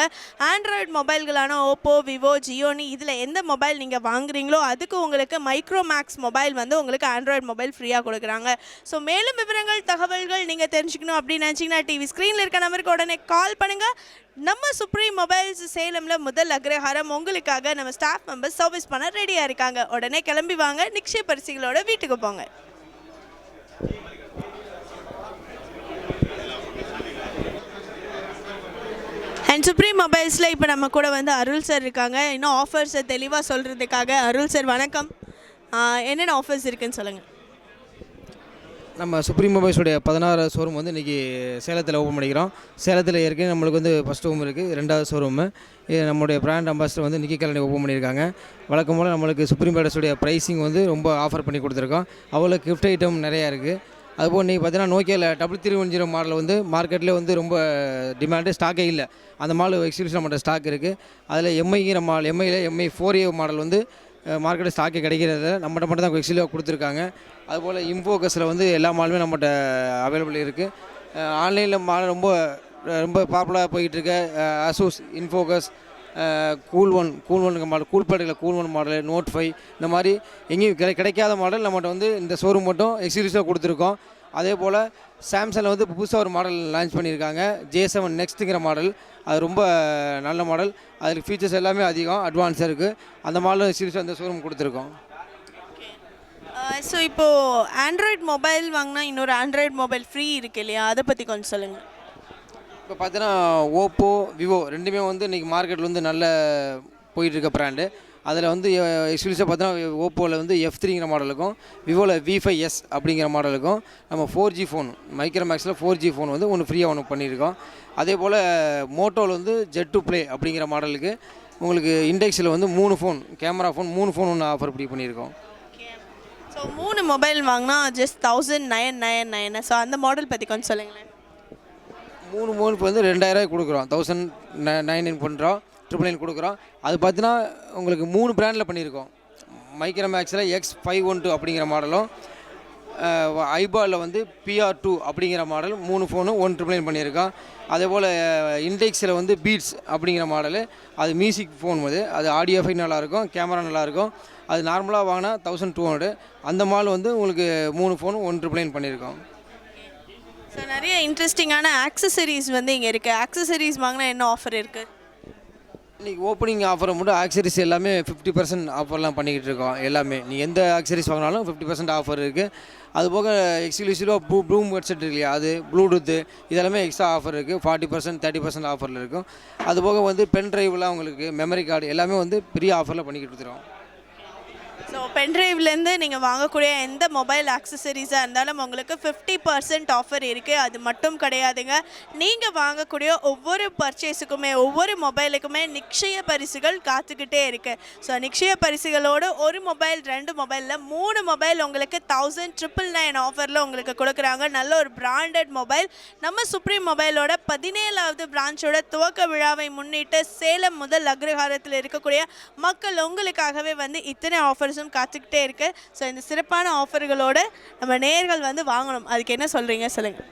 ஆண்ட்ராய்டு மொபைல்களான ஓப்போ, விவோ, ஜியோனி இதில் எந்த மொபைல் நீங்கள் வாங்குறீங்களோ அதுக்கு உங்களுக்கு மைக்ரோமேக்ஸ் மொபைல் வந்து உங்களுக்கு ஆண்ட்ராய்டு மொபைல் ஃப்ரீயாக கொடுக்குறாங்க. ஸோ மேலும் விவரங்கள், தகவல்கள் நீங்கள் தெரிஞ்சுக்கணும் அப்படின்னு நினச்சிங்கன்னா டிவி ஸ்க்ரீனில் இருக்க நம்பருக்கு உடனே கால் பண்ணுங்கள். நம்ம சுப்ரீம் மொபைல்ஸ் சேலமில் முதல் அக்ரஹாரம் உங்களுக்காக நம்ம ஸ்டாஃப் மெம்பர்ஸ் சர்வீஸ் பண்ண ரெடியாக இருக்காங்க. உடனே கிளம்பி வாங்க, நிச்சய பரிசுகளோட வீட்டுக்கு போங்க. அண்ட் சுப்ரீம் மொபைல்ஸில் இப்போ நம்ம கூட வந்து அருள் சார் இருக்காங்க. இன்னும் ஆஃபர்ஸை தெளிவாக சொல்கிறதுக்காக. அருள் சார் வணக்கம், என்னென்ன ஆஃபர்ஸ் இருக்குதுன்னு சொல்லுங்கள். நம்ம சுப்ரீம் மொபைல்ஸுடைய 16 ஷோரூம் வந்து இன்றைக்கி சேலத்தில் ஓப்பன் பண்ணிக்கிறோம். சேலத்தில் ஏற்கனவே நம்மளுக்கு வந்து ஃபஸ்ட் ரூம் இருக்குது, 2வது ஷோரூமு. நம்மளுடைய பிராண்ட் அம்பாசிடர் வந்து நிக்கி கலனி ஓப்பன் பண்ணியிருக்காங்க. வழக்கம் போல் நம்மளுக்கு சுப்ரீம் மொபைல்ஸுடைய ப்ரைஸிங் வந்து ரொம்ப ஆஃபர் பண்ணி கொடுத்துருக்கோம். அவ்வளோ கிஃப்ட் ஐட்டம் நிறையா இருக்குது. அதுபோல் இன்றைக்கி பார்த்தீங்கன்னா நோக்கியாவில் 3310 மாடல் வந்து மார்க்கெட்டில் வந்து ரொம்ப டிமாண்டு, ஸ்டாக்கே இல்லை. அந்த மாடல் எக்ஸ்க்ளூசிவ் நம்மகிட்ட ஸ்டாக் இருக்குது. அதில் எம்ஐங்கிற மாடல், எம்ஐ 4A மாடல் வந்து மார்க்கெட்டில் ஸ்டாக்கே கிடைக்கிறத நம்மகிட்ட மட்டும் தான் எக்ஸ்க்ளூசிவாக கொடுத்துருக்காங்க. அதுபோல் இன்ஃபோகஸில் வந்து எல்லா மாடலுமே நம்மகிட்ட அவைலபிள் இருக்குது. ஆன்லைனில் மாடல் ரொம்ப ரொம்ப பாப்புலராக போய்கிட்டு இருக்க Asus, InFocus, cool one model, கூல்பேட்டில் கூல் 1 மாடல், நோட் 5 இந்த மாதிரி எங்கேயும் கிடைக்காத மாடல் நம்மகிட்ட வந்து இந்த ஷோரூம் மட்டும் எக்ஸ்க்ளூசிவாக கொடுத்துருக்கோம். அதே போல் சாம்சங்கில் வந்து புதுசாக ஒரு மாடல் லான்ச் பண்ணியிருக்காங்க, J7 நெக்ஸ்ட்டுங்கிற மாடல். அது ரொம்ப நல்ல மாடல், அதில் ஃபீச்சர்ஸ் எல்லாமே அதிகம் அட்வான்ஸாக இருக்குது. அந்த மாடல் எக்ஸ்க்ளூசிவாக அந்த ஷோரூம் கொடுத்துருக்கோம். ஸோ இப்போது ஆண்ட்ராய்டு மொபைல் வாங்கினா இன்னொரு ஆண்ட்ராய்டு மொபைல் ஃப்ரீ இருக்குது இல்லையா, அதை பற்றி கொஞ்சம் சொல்லுங்கள். இப்போ பார்த்தீங்கன்னா ஓப்போ, விவோ ரெண்டுமே வந்து இன்றைக்கி மார்க்கெட்டில் வந்து நல்ல போயிட்டுருக்க ப்ராண்டு. அதில் வந்து எக்ஸ்க்ளூசிவாக பார்த்தீங்கன்னா ஓப்போவில் வந்து F3ங்கிற மாடலுக்கும், விவோவில் V5S அப்படிங்கிற மாடலுக்கும் நம்ம 4G ஃபோன், மைக்ரோமேக்ஸில் 4G ஃபோன் வந்து ஒன்று ஃப்ரீயாக ஒன்று பண்ணியிருக்கோம். அதே போல் மோட்டோவில் வந்து ஜெட் டூ ப்ளே அப்படிங்கிற மாடலுக்கு உங்களுக்கு இண்டெக்ஸில் வந்து 3 ஃபோன், கேமரா ஃபோன் 3 ஃபோன் ஒன்று ஆஃபர் இப்படி பண்ணியிருக்கோம். ஸோ 3 மொபைல் வாங்கினா ஜஸ்ட் 1999. ஸோ அந்த மாடல் பற்றி கொஞ்சம் சொல்லுங்களேன். 3 மொபைல் வந்து 2000 கொடுக்குறோம், 1999 பண்ணுறோம், 999 கொடுக்குறோம். அது பார்த்தீங்கன்னா உங்களுக்கு 3 பிராண்டில் பண்ணியிருக்கோம். மைக்ரோமேக்ஸில் X512 அப்படிங்கிற மாடலும், ஐபாலில் வந்து PR2 அப்படிங்கிற மாடல் 3 ஃபோனு 199 பண்ணியிருக்கோம். அதே போல் இண்டெக்ஸில் வந்து பீட்ஸ் அப்படிங்கிற மாடலு, அது மியூசிக் ஃபோன் அது ஆடியோ எஃபெக்ட் நல்லாயிருக்கும், கேமரா நல்லாயிருக்கும். அது நார்மலாக வாங்கினா 1200. அந்த மாடல் வந்து உங்களுக்கு 3 ஃபோனு 199 பண்ணியிருக்கோம். ஸோ நிறைய இன்ட்ரெஸ்டிங்கான ஆக்சசரிஸ் வந்து இங்கே இருக்குது. ஆக்சசரிஸ் வாங்கினா என்ன ஆஃபர் இருக்குது? இன்றைக்கி ஓப்பனிங் ஆஃபரை மட்டும் ஆக்சரிஸ் எல்லாமே 50% ஆஃபர்லாம் பண்ணிக்கிட்டு இருக்கோம். எல்லாமே நீங்கள் எந்த ஆக்சரிஸ் வாங்கினாலும் 50% ஆஃபர் இருக்குது. அதுபோக எக்ஸ்க்ளூசிவாக ப்ளூம் ஹெட்செட் இருக்கு இல்லையா, அது ப்ளூடூத்து இதெல்லாமே எக்ஸ்ட்ரா ஆஃபர் இருக்குது. 40% 30% ஆஃபரில் இருக்கும். அதுபோக வந்து பென் ட்ரைவ்லாம் உங்களுக்கு மெமரி கார்டு எல்லாமே வந்து பெரிய ஆஃபரில் பண்ணிக்கிட்டு கொடுத்துருவோம். ஸோ பென்ட்ரைவ்லேருந்து நீங்கள் வாங்கக்கூடிய எந்த மொபைல் ஆக்சசரிஸாக இருந்தாலும் உங்களுக்கு 50% ஆஃபர் இருக்குது. அது மட்டும் கிடையாதுங்க, நீங்கள் வாங்கக்கூடிய ஒவ்வொரு பர்ச்சேஸுக்குமே ஒவ்வொரு மொபைலுக்குமே நிச்சய பரிசுகள் காத்துக்கிட்டே இருக்குது. ஸோ நிச்சய பரிசுகளோடு ஒரு மொபைல் 2 மொபைலில் 3 மொபைல் உங்களுக்கு 1999 ஆஃபரில் உங்களுக்கு கொடுக்குறாங்க. நல்ல ஒரு பிராண்டட் மொபைல். நம்ம சுப்ரீம் மொபைலோட 17வது பிரான்ச்சோட துவக்க விழாவை முன்னிட்டு சேலம் முதல் அக்ரஹாரத்தில் இருக்கக்கூடிய மக்கள் உங்களுக்காகவே வந்து இத்தனை ஆஃபர்ஸ் காத்துக்கிட்டே இருக்கு. ஸோ இந்த சிறப்பான ஆஃபர்களோட நம்ம நேயர்கள் வந்து வாங்கணும். அதுக்கு என்ன சொல்கிறீங்க சொல்லுங்கள்.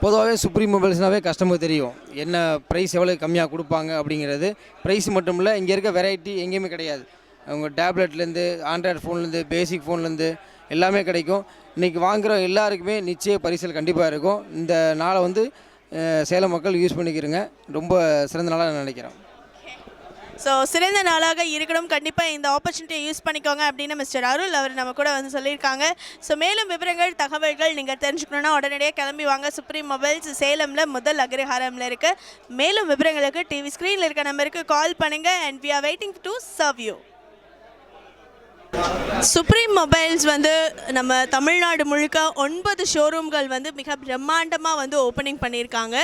பொதுவாகவே சுப்ரீம் மொபைல்ஸ்னாவே கஸ்டமர் தெரியும் என்ன ப்ரைஸ் எவ்வளோ கம்மியாக கொடுப்பாங்க அப்படிங்கிறது. ப்ரைஸ் மட்டும் இல்லை, இங்கே இருக்க வெரைட்டி எங்கேயுமே கிடையாது. அவங்க டேப்லெட்லேருந்து ஆண்ட்ராய்டு ஃபோன்லேருந்து பேசிக் ஃபோன்லேருந்து எல்லாமே கிடைக்கும். இன்றைக்கி வாங்குகிற எல்லாருக்குமே நிச்சய பரிசல் கண்டிப்பாக இருக்கும். இந்த நாளை வந்து சேலம் மக்கள் யூஸ் பண்ணிக்கிறங்க. ரொம்ப சிறந்த நாளாக நான் நினைக்கிறேன். ஸோ சிறந்த நாளாக இருக்கணும். கண்டிப்பாக இந்த ஆப்பர்ச்சுனிட்டியை யூஸ் பண்ணிக்கோங்க அப்படின்னு மிஸ்டர் அருள் அவர் நம்ம கூட வந்து சொல்லியிருக்காங்க. ஸோ மேலும் விவரங்கள் தகவல்கள் நீங்கள் தெரிஞ்சுக்கணுன்னா உடனடியாக கிளம்பி வாங்க. சுப்ரீம் மொபைல்ஸ் சேலமில் முதல் அக்ரஹாரமில் இருக்குது. மேலும் விவரங்களுக்கு டிவி ஸ்க்ரீனில் இருக்க நம்பருக்கு கால் பண்ணுங்கள். And we are waiting to serve you. Supreme Mobiles வந்து நம்ம தமிழ்நாடு முழுக்க 9 ஷோரூம்கள் வந்து மிக பிரம்மாண்டமாக வந்து ஓப்பனிங் பண்ணியிருக்காங்க.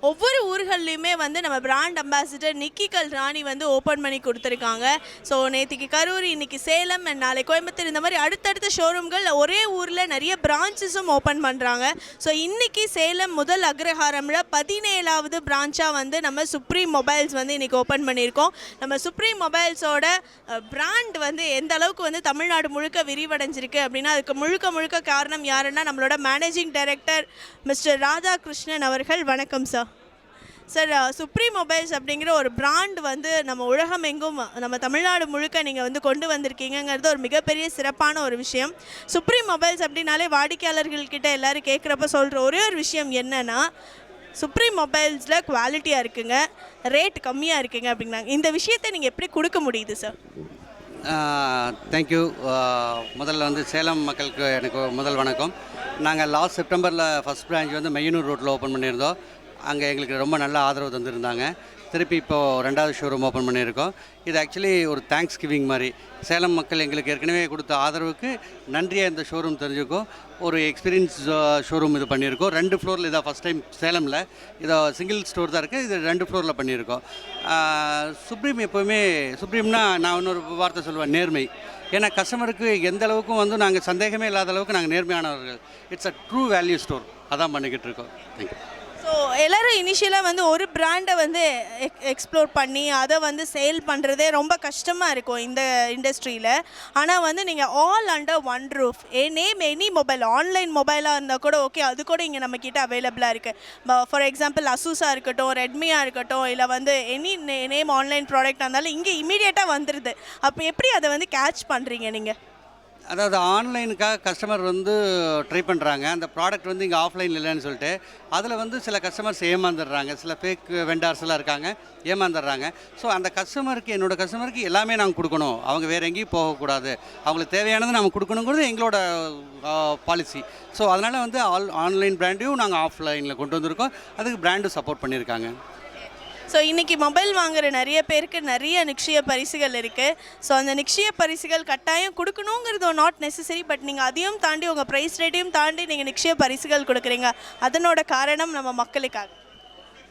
ஒவ்வொரு ஊர்கள்லையுமே வந்து நம்ம பிராண்ட் அம்பாசிடர் நிக்கி கல்ராணி வந்து ஓப்பன் பண்ணி கொடுத்துருக்காங்க. ஸோ நேற்றுக்கு கரூர், இன்றைக்கி சேலம், நாளை கோயம்புத்தூர், இந்த மாதிரி அடுத்தடுத்த ஷோரூம்கள் ஒரே ஊரில் நிறைய பிரான்ச்சஸும் ஓப்பன் பண்ணுறாங்க. ஸோ இன்றைக்கி சேலம் முதல் அக்ரஹாரமில் 17வது பிரான்ச்சாக வந்து நம்ம சுப்ரீம் மொபைல்ஸ் வந்து இன்றைக்கி ஓப்பன் பண்ணியிருக்கோம். நம்ம சுப்ரீம் மொபைல்ஸோட பிராண்ட் வந்து எந்த அளவுக்கு வந்து தமிழ்நாடு முழுக்க விரிவடைஞ்சிருக்கு அப்படின்னா அதுக்கு முழுக்க காரணம் யாருன்னா நம்மளோட மேனேஜிங் டைரக்டர் மிஸ்டர் ராதாகிருஷ்ணன் அவர்கள். வணக்கம் சார். சார், சுப்ரீம் மொபைல்ஸ் அப்படிங்கிற ஒரு பிராண்ட் வந்து நம்ம உலகம் எங்கும் நம்ம தமிழ்நாடு முழுக்க நீங்கள் வந்து கொண்டு வந்திருக்கீங்கிறது ஒரு மிகப்பெரிய சிறப்பான ஒரு விஷயம். சுப்ரீம் மொபைல்ஸ் அப்படின்னாலே வாடிக்கையாளர்கள்கிட்ட எல்லோரும் கேட்குறப்ப சொல்கிற ஒரே ஒரு விஷயம் என்னென்னா, சுப்ரீம் மொபைல்ஸில் குவாலிட்டியாக இருக்குங்க, ரேட் கம்மியாக இருக்குங்க அப்படிங்கிறாங்க. இந்த விஷயத்தை நீங்கள் எப்படி கொடுக்க முடியுது சார்? தேங்க்யூ. முதல்ல வந்து சேலம் மக்களுக்கு எனக்கு முதல் வணக்கம். நாங்கள் லாஸ்ட் செப்டம்பரில் ஃபஸ்ட் பிரான்ச் வந்து மையனூர் ரோட்டில் ஓப்பன் பண்ணியிருந்தோம். அங்கே எங்களுக்கு ரொம்ப நல்ல ஆதரவு தந்துருந்தாங்க. திருப்பி இப்போது 2வது ஷோரூம் ஓப்பன் பண்ணியிருக்கோம். இது ஆக்சுவலி ஒரு தேங்க்ஸ் கிவிங் மாதிரி. சேலம் மக்கள் எங்களுக்கு ஏற்கனவே கொடுத்த ஆதரவுக்கு நன்றியாக இந்த ஷோரூம் தெரிஞ்சுக்கும். ஒரு எக்ஸ்பீரியன்ஸ் ஷோரூம் இது பண்ணியிருக்கோம். 2 ஃப்ளோரில் இதாக ஃபஸ்ட் டைம் சேலமில் இதை சிங்கிள் ஸ்டோர் தான் இருக்குது. இது 2 ஃப்ளோரில் பண்ணியிருக்கோம். சுப்ரீம் எப்போவுமே சுப்ரீம்னா நான் இன்னொரு வார்த்தை சொல்லுவேன், நேர்மை. ஏன்னா கஸ்டமருக்கு எந்த அளவுக்கும் வந்து நாங்கள் சந்தேகமே இல்லாத அளவுக்கு நாங்கள் நேர்மையானவர்கள். It's a true value store. அதான் பண்ணிக்கிட்டு இருக்கோம். தேங்க்யூ. ஸோ எல்லோரும் இனிஷியலாக வந்து ஒரு பிராண்டை வந்து எக்ஸ்ப்ளோர் பண்ணி அதை வந்து சேல் பண்ணுறதே ரொம்ப கஷ்டமாக இருக்கும் இந்த இண்டஸ்ட்ரியில். ஆனால் வந்து நீங்கள் all under one roof, any mobile, online மொபைலாக இருந்தால் கூட ஓகே, அது கூட இங்கே நம்மக்கிட்ட அவைலபிளாக இருக்குது. ஃபார் எக்ஸாம்பிள் அசூஸாக இருக்கட்டும், ரெட்மியாக இருக்கட்டும், இல்லை வந்து எனி நேம் ஆன்லைன் ப்ராடக்டாக இருந்தாலும் இங்கே இமீடியட்டாக வந்துடுது. அப்போ எப்படி அதை வந்து கேட்ச் பண்ணுறீங்க நீங்கள்? அதாவது ஆன்லைனுக்காக கஸ்டமர் வந்து ட்ரை பண்ணுறாங்க. அந்த ப்ராடக்ட் வந்து இங்கே ஆஃப்லைன் இல்லைன்னு சொல்லிட்டு அதில் வந்து சில கஸ்டமர்ஸ் ஏமாந்துடுறாங்க. சில ஃபேக் வெண்டார்ஸ் எல்லாம் இருக்காங்க, ஏமாந்துடுறாங்க. ஸோ அந்த கஸ்டமருக்கு, என்னோடய கஸ்டமருக்கு எல்லாமே நாங்கள் கொடுக்கணும். அவங்க வேறு எங்கேயும் போகக்கூடாது, அவங்களுக்கு தேவையானது நம்ம கொடுக்கணுங்கிறது எங்களோட பாலிசி. ஸோ அதனால் வந்து ஆன்லைன் பிராண்டையும் நாங்கள் ஆஃப்லைனில் கொண்டு வந்திருக்கோம். அதுக்கு பிராண்டும் சப்போர்ட் பண்ணியிருக்காங்க. ஸோ இன்றைக்கி மொபைல் வாங்குகிற நிறைய பேருக்கு நிறைய நிச்சய பரிசுகள் இருக்குது. ஸோ அந்த நிச்சய பரிசுகள் கட்டாயம் கொடுக்கணுங்கிறது நாட் நெசசரி. பட் நீங்கள் அதையும் தாண்டி உங்கள் ப்ரைஸ் ரேட்டையும் தாண்டி நீங்கள் நிச்சய பரிசுகள் கொடுக்குறீங்க. அதனோட காரணம் நம்ம மக்களுக்காக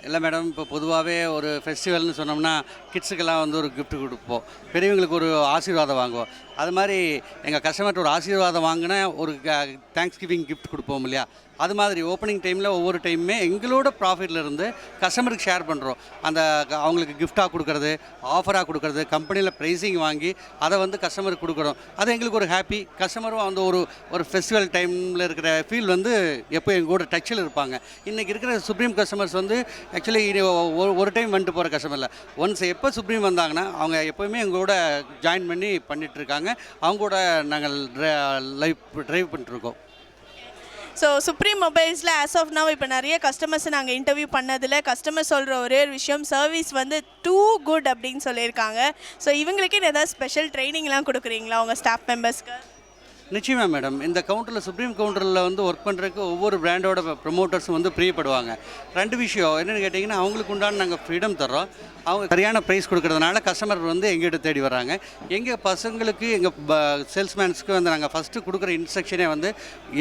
இல்லை மேடம். இப்போ பொதுவாகவே ஒரு ஃபெஸ்டிவல்னு சொன்னோம்னா கிட்ஸுக்கெல்லாம் வந்து ஒரு கிஃப்ட் கொடுப்போம், பெரியவங்களுக்கு ஒரு ஆசீர்வாதம் வாங்குவோம். அது மாதிரி எங்கள் கஸ்டமர்கிட்ட ஒரு ஆசீர்வாதம் வாங்கினா ஒரு தேங்க்ஸ் கிவிங் கிஃப்ட் கொடுப்போம் இல்லையா. அது மாதிரி ஓப்பனிங் டைமில் ஒவ்வொரு டைமுமே எங்களோட ப்ராஃபிட்லேருந்து கஸ்டமருக்கு ஷேர் பண்ணுறோம். அந்த அவங்களுக்கு கிஃப்டாக கொடுக்குறது, ஆஃபராக கொடுக்குறது, கம்பெனியில் ப்ரைஸிங் வாங்கி அதை வந்து கஸ்டமருக்கு கொடுக்குறோம். அது எங்களுக்கு ஒரு ஹாப்பி. கஸ்டமரும் அந்த ஒரு ஃபெஸ்டிவல் டைமில் இருக்கிற ஃபீல் வந்து எப்போ எங்களோட டச்சில் இருப்பாங்க. இன்றைக்கி இருக்கிற சுப்ரீம் கஸ்டமர்ஸ் வந்து ஆக்சுவலி ஒரு டைம் வந்துட்டு போகிற கஸ்டமர் இல்லை. ஒன்ஸ் எப்போ சுப்ரீம் வந்தாங்கன்னா அவங்க எப்போவுமே எங்களோட ஜாயின் பண்ணி பண்ணிகிட்ருக்காங்க. அவங்களோட நாங்கள் ட்ரைவ் பண்ணிட்டுருக்கோம். ஸோ சுப்ரீம் மொபைல்ஸில் ஆஸ் ஆஃப் நவ் இப்போ நிறைய கஸ்டமர்ஸை நாங்கள் இன்டர்வியூ பண்ணதில் கஸ்டமர் சொல்கிற ஒரே ஒரு விஷயம், சர்வீஸ் வந்து டூ குட் அப்படின்னு சொல்லியிருக்காங்க. ஸோ இவங்களுக்கே ஏதாவது ஸ்பெஷல் ட்ரைனிங்லாம் கொடுக்குறீங்களா உங்கள் ஸ்டாஃப் மெம்பர்ஸ்க்கு? நிச்சயமாக மேடம். இந்த கவுண்டரில் சுப்ரீம் கவுண்டரில் வந்து ஒர்க் பண்ணுறதுக்கு ஒவ்வொரு பிராண்டோட ப்ரொமோட்டர்ஸும் வந்து பிரியப்படுவாங்க. 2 விஷயம் என்னென்னு கேட்டிங்கன்னா, அவங்களுக்கு உண்டான நாங்கள் ஃப்ரீடம் தர்றோம். அவங்க சரியான ப்ரைஸ் கொடுக்கறதுனால கஸ்டமர் வந்து எங்கள்கிட்ட தேடி வர்றாங்க. எங்கள் பசங்களுக்கு எங்கள் சேல்ஸ்மேன்ஸ்க்கு வந்து நாங்கள் ஃபஸ்ட்டு கொடுக்குற இன்ஸ்ட்ரக்ஷனே வந்து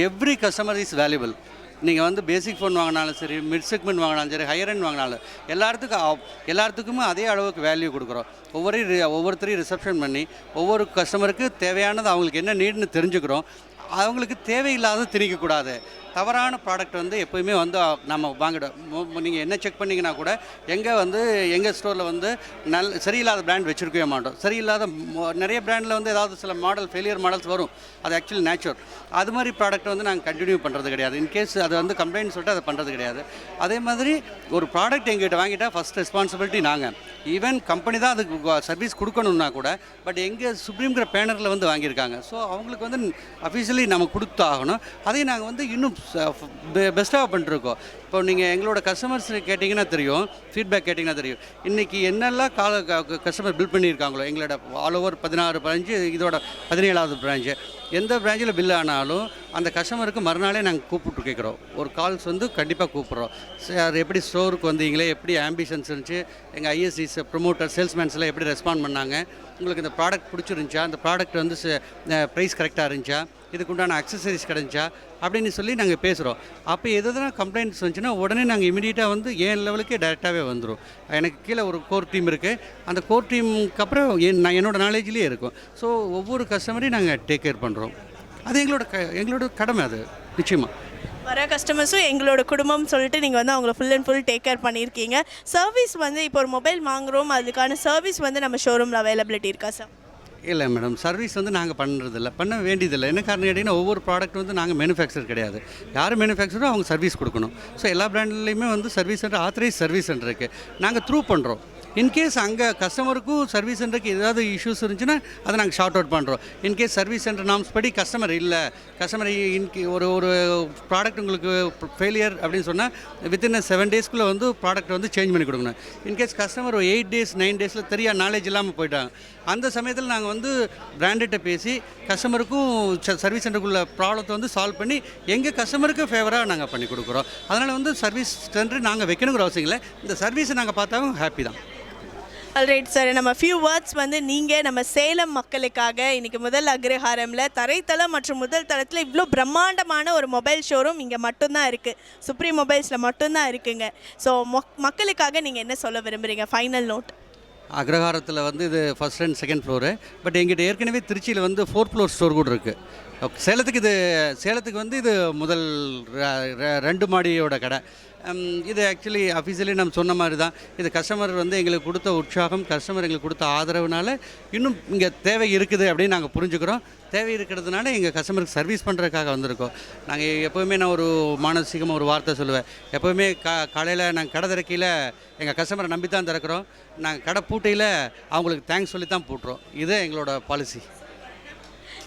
எவ்ரி கஸ்டமர் இஸ் வேல்யூபிள். நீங்கள் வந்து பேசிக் ஃபோன் வாங்கினாலும் சரி, மிட் செக்மெண்ட் வாங்கினாலும் சரி, ஹையர் எண்ட் வாங்கினாலும் எல்லாத்துக்குமே அதே அளவுக்கு வேல்யூ கொடுக்குறோம். ஒவ்வொருத்தரையும் ரிசப்ஷன் பண்ணி ஒவ்வொரு கஸ்டமருக்கு தேவையானது அவங்களுக்கு என்ன நீட்னு தெரிஞ்சுக்கிறோம். அவங்களுக்கு தேவையில்லாத திணிக்கக்கூடாது. தவறான ப்ராடக்ட் வந்து எப்போயுமே வந்து நம்ம வாங்கிடும். நீங்கள் என்ன செக் பண்ணிங்கன்னா கூட எங்கள் ஸ்டோரில் வந்து சரியில்லாத பிராண்ட் வச்சுருக்கவே மாட்டோம். சரியில்லாத நிறைய பிராண்டில் வந்து ஏதாவது சில ஃபெயிலியர் மாடல்ஸ் வரும். அது ஆக்சுவலி நேச்சுரல். அது மாதிரி ப்ராடக்ட் வந்து நாங்கள் கண்டினியூ பண்ணுறது கிடையாது. இன்கேஸ் அது வந்து கம்ப்ளைண்ட் சொல்லிட்டு அதை பண்ணுறது கிடையாது. அதே மாதிரி ஒரு ப்ராடக்ட் எங்கள்கிட்ட வாங்கிட்டால் ஃபஸ்ட் ரெஸ்பான்சிபிலிட்டி நாங்கள். ஈவன் கம்பெனி தான் அதுக்கு சர்வீஸ் கொடுக்கணுன்னா கூட, பட் எங்கள் சுப்ரீம்கிற பேனரில் வந்து வாங்கியிருக்காங்க. ஸோ அவங்களுக்கு வந்து அஃபிஷியலி நம்ம கொடுத்தாகணும். அதையும் நாங்கள் வந்து இன்னும் பெஸ்ட்டாக பண்ணிட்டுருக்கோம். இப்போ நீங்கள் எங்களோட கஸ்டமர்ஸ் கேட்டிங்கன்னா தெரியும், ஃபீட்பேக் கேட்டிங்கன்னா தெரியும். இன்றைக்கி என்னெல்லாம் கஸ்டமர் பில் பண்ணியிருக்காங்களோ எங்களோட ஆல் ஓவர் 16 பிரான்ச்சு, இதோட 17வது பிரான்ச்சு. எந்த பிரான்ச்சில் பில் ஆனாலும் அந்த கஸ்டமருக்கு மறுநாளே நாங்கள் கூப்பிட்டு கேட்குறோம். ஒரு கால்ஸ் வந்து கண்டிப்பாக கூப்பிட்றோம். சார் எப்படி ஸ்டோருக்கு வந்தீங்களே, எப்படி ஆம்பிஷன்ஸ் இருந்துச்சு, எங்கள் ஐஎஸ்சிஸ் ப்ரொமோட்டர் சேல்ஸ்மேன்ஸ்லாம் எப்படி ரெஸ்பாண்ட் பண்ணாங்க, உங்களுக்கு இந்த ப்ராடக்ட் பிடிச்சிருந்துச்சா, அந்த ப்ராடக்ட் வந்து ப்ரைஸ் கரெக்டாக இருந்துச்சா, இதுக்குண்டான அக்சசரிஸ் கிடந்துச்சா அப்படின்னு சொல்லி நாங்கள் பேசுகிறோம். அப்போ எதுனா கம்ப்ளைண்ட்ஸ் வந்துச்சுன்னா உடனே நாங்கள் இமீடியட்டாக வந்து என் லெவலுக்கே டைரெக்டாகவே வந்துடும். எனக்கு கீழே ஒரு கோர் டீம் இருக்குது. அந்த கோர் டீமுக்கு அப்புறம் என்னோட நாலேஜ்லேயே இருக்கும். ஸோ ஒவ்வொரு கஸ்டமரையும் நாங்கள் டேக் கேர் பண்ணுறோம். அது எங்களோட கடமை. அது நிச்சயமாக வர கஸ்டமர்ஸும் எங்களோட குடும்பம் சொல்லிட்டு நீங்கள் வந்து அவங்கள full and full take care பண்ணியிருக்கீங்க. சர்வீஸ் வந்து இப்போ ஒரு மொபைல் வாங்குகிறோம், அதுக்கான சர்வீஸ் வந்து நம்ம ஷோரூமில் அவைலபிலிட்டி இருக்கா சார்? இல்லை மேடம், சர்வீஸ் வந்து நாங்கள் பண்ணுறதில்ல, பண்ண வேண்டியதில்லை. என்ன காரணம் கேட்டிங்கன்னா, ஒவ்வொரு ப்ராடக்ட் வந்து நாங்கள் மேனுஃபேக்சர் கிடையாது. யார் மேனுஃபேக்சரோ அவங்க சர்வீஸ் கொடுக்கணும். ஸோ எல்லா பிராண்ட்லேயுமே வந்து service centre, authorise service centre இருக்குது. நாங்கள் த்ரூ பண்ணுறோம். இன்கேஸ் அங்கே கஸ்டமருக்கும் சர்வீஸ் சென்டருக்கு ஏதாவது இஷ்யூஸ் இருந்துச்சுன்னா அதை நாங்கள் ஷார்ட் அவுட் பண்ணுறோம். இன்கேஸ் சர்வீஸ் சென்டர் நாம்ஸ் படி கஸ்டமர் ஒரு ப்ராடக்ட் உங்களுக்கு ஃபெயிலியர் அப்படின்னு சொன்னால் வித்தின் 7 டேஸ்க்குள்ளே வந்து ப்ராடக்ட் வந்து சேஞ்ச் பண்ணி கொடுக்கணும். இன்கேஸ் கஸ்டமர் 8 டேஸ் 9 டேஸில் தெரியா நாலேஜ் இல்லாமல் போயிட்டாங்க, அந்த சமயத்தில் நாங்கள் வந்து பிராண்டிட்ட பேசி கஸ்டமருக்கும் சர்வீஸ் சென்டருக்குள்ள ப்ராப்ளத்தை வந்து சால்வ் பண்ணி எங்கள் கஸ்டமருக்கு ஃபேவராக நாங்கள் பண்ணி கொடுக்குறோம். அதனால் வந்து சர்வீஸ் சென்டர் நாங்கள் வைக்கணுங்கிற அவசியம் இல்லை. இந்த சர்வீஸை நாங்கள் பார்த்தாலும் ஹாப்பி தான். ஆல்ரைட் சார், நம்ம ஃபியூ வேர்ட்ஸ் வந்து நீங்கள் நம்ம சேலம் மக்களுக்காக இன்றைக்கி முதல் அக்ரஹாரமில் தரைத்தளம் மற்றும் முதல் தளத்தில் இவ்வளோ பிரம்மாண்டமான ஒரு மொபைல் ஷோரூம் இங்கே மட்டும்தான் இருக்குது, சுப்ரீம் மொபைல்ஸில் மட்டும்தான் இருக்குங்க. ஸோ மக்களுக்காக நீங்கள் என்ன சொல்ல விரும்புகிறீங்க? Final note. அக்ரஹாரத்தில் வந்து இது first and second floor. But எங்கிட்ட ஏற்கனவே திருச்சியில் வந்து 4th ஃப்ளோர் ஸ்டோர் கூட இருக்குது. சேலத்துக்கு வந்து இது முதல் 2 மாடியோட கடை. இது ஆக்சுவலி அஃபிஷியலி நம்ம சொன்ன மாதிரி தான். இது கஸ்டமர் வந்து எங்களுக்கு கொடுத்த உற்சாகம், கஸ்டமர் எங்களுக்கு கொடுத்த ஆதரவுனால இன்னும் இங்கே தேவை இருக்குது அப்படின்னு நாங்கள் புரிஞ்சுக்கிறோம். தேவை இருக்கிறதுனால எங்கள் கஸ்டமருக்கு சர்வீஸ் பண்ணுறதுக்காக வந்திருக்கோம். நாங்கள் எப்போவுமே நான் ஒரு மானசீகமாக ஒரு வார்த்தை சொல்லுவேன். எப்போவுமே காலையில் நாங்கள் கடை திறக்கையில் எங்கள் கஸ்டமரை நம்பி தான் திறக்கிறோம். நாங்கள் கடை பூட்டையில் அவங்களுக்கு தேங்க்ஸ் சொல்லி தான் பூட்டுறோம். இது எங்களோட policy.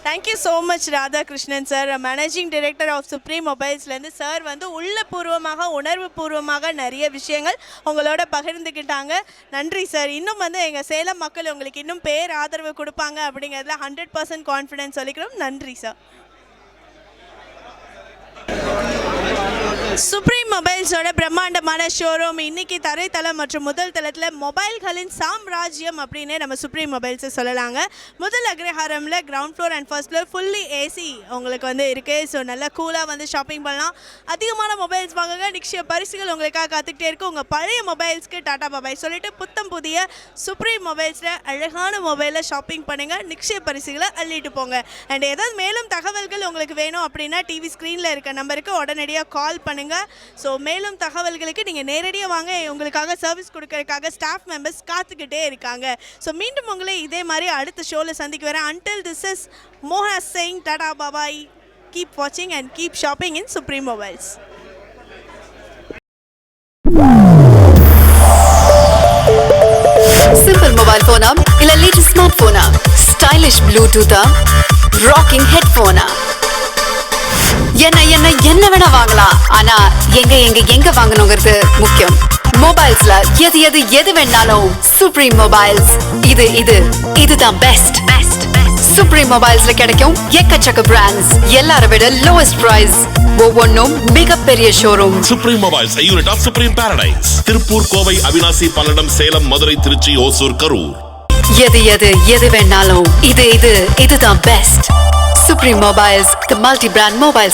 Thank you so much Radhakrishnan sir, managing director of supreme மொபைல்ஸ்லேருந்து. சார் வந்து உள்ளபூர்வமாக உணர்வு பூர்வமாக நிறைய விஷயங்கள் உங்களோட பகிர்ந்துக்கிட்டாங்க. நன்றி சார். இன்னும் வந்து எங்கள் சேலம் மக்கள் உங்களுக்கு இன்னும் பேர் ஆதரவு கொடுப்பாங்க அப்படிங்கிறதுல 100% கான்ஃபிடென்ஸ் சொல்லிக்கிறோம். நன்றி சார். சுப்ரீம் மொபைல்ஸோட பிரம்மாண்டமான ஷோரூம் இன்னைக்கு தரைத்தளம் மற்றும் முதல் தளத்தில் மொபைல்களின் சாம்ராஜ்யம் அப்படின்னு நம்ம சுப்ரீம் மொபைல்ஸை சொல்லலாங்க. முதல் அக்ரஹாரமில் ground floor and first floor fully AC உங்களுக்கு வந்து இருக்குது. ஸோ நல்லா கூலாக வந்து ஷாப்பிங் பண்ணலாம். அதிகமான மொபைல்ஸ் வாங்குங்க, நிச்சய பரிசுகள் உங்களுக்காக காத்துக்கிட்டே இருக்கும். உங்கள் பழைய மொபைல்ஸ்க்கு டாடா பாபாய் சொல்லிட்டு புத்தம் புதிய சுப்ரீம் மொபைல்ஸில் அழகான மொபைலில் ஷாப்பிங் பண்ணுங்கள், நிச்சய பரிசுகளை அள்ளிட்டு போங்க. அண்ட் ஏதாவது மேலும் தகவல்கள் உங்களுக்கு வேணும் அப்படின்னா டிவி ஸ்க்ரீனில் இருக்க நம்பருக்கு உடனடியாக கால் பண்ணுங்கள். ஸோ மேலும் தகவல்களுக்கு நீங்கள் நேரடியாக வாங்க, உங்களுக்காக சர்வீஸ் கொடுக்கறதுக்காக ஸ்டாஃப் மெம்பர்ஸ் காத்துக்கிட்டே இருக்காங்க. ஸோ மீண்டும் உங்களை இதே மாதிரி அடுத்த ஷோவில் சந்திக்க வரேன். Until this is Moha saying Tata bye-bye. Keep watching and keep shopping in Supreme Mobiles. Simple mobile phone இல்ல latest smartphone, stylish bluetooth, rocking headphone. என்ன வேணா வாங்கலாம். ஆனா எங்க வாங்கணுங்கிறது முக்கியம். மொபைல்ஸ்ல எது வேணாலும் சுப்ரீம் மொபைல்ஸ். இதுதான் பெஸ்ட். சுப்ரீம் மொபைல்ஸ்ல கிடைக்கும் எக்கச்சக்க பிராண்ட்ஸ், எல்லாரை விட லோவஸ்ட் பிரைஸ், ஒவ்வொன்றும் மிகப்பெரிய showroom. Supreme Mobiles, a unit of Supreme Paradise. Tiruppur, Kovai, Avinashi, Palladam, Salem, Madurai, Tiruchi, Hosur, Karur. எது வேணாலும் இதுதான் best. Supreme Mobiles, the multi-brand mobile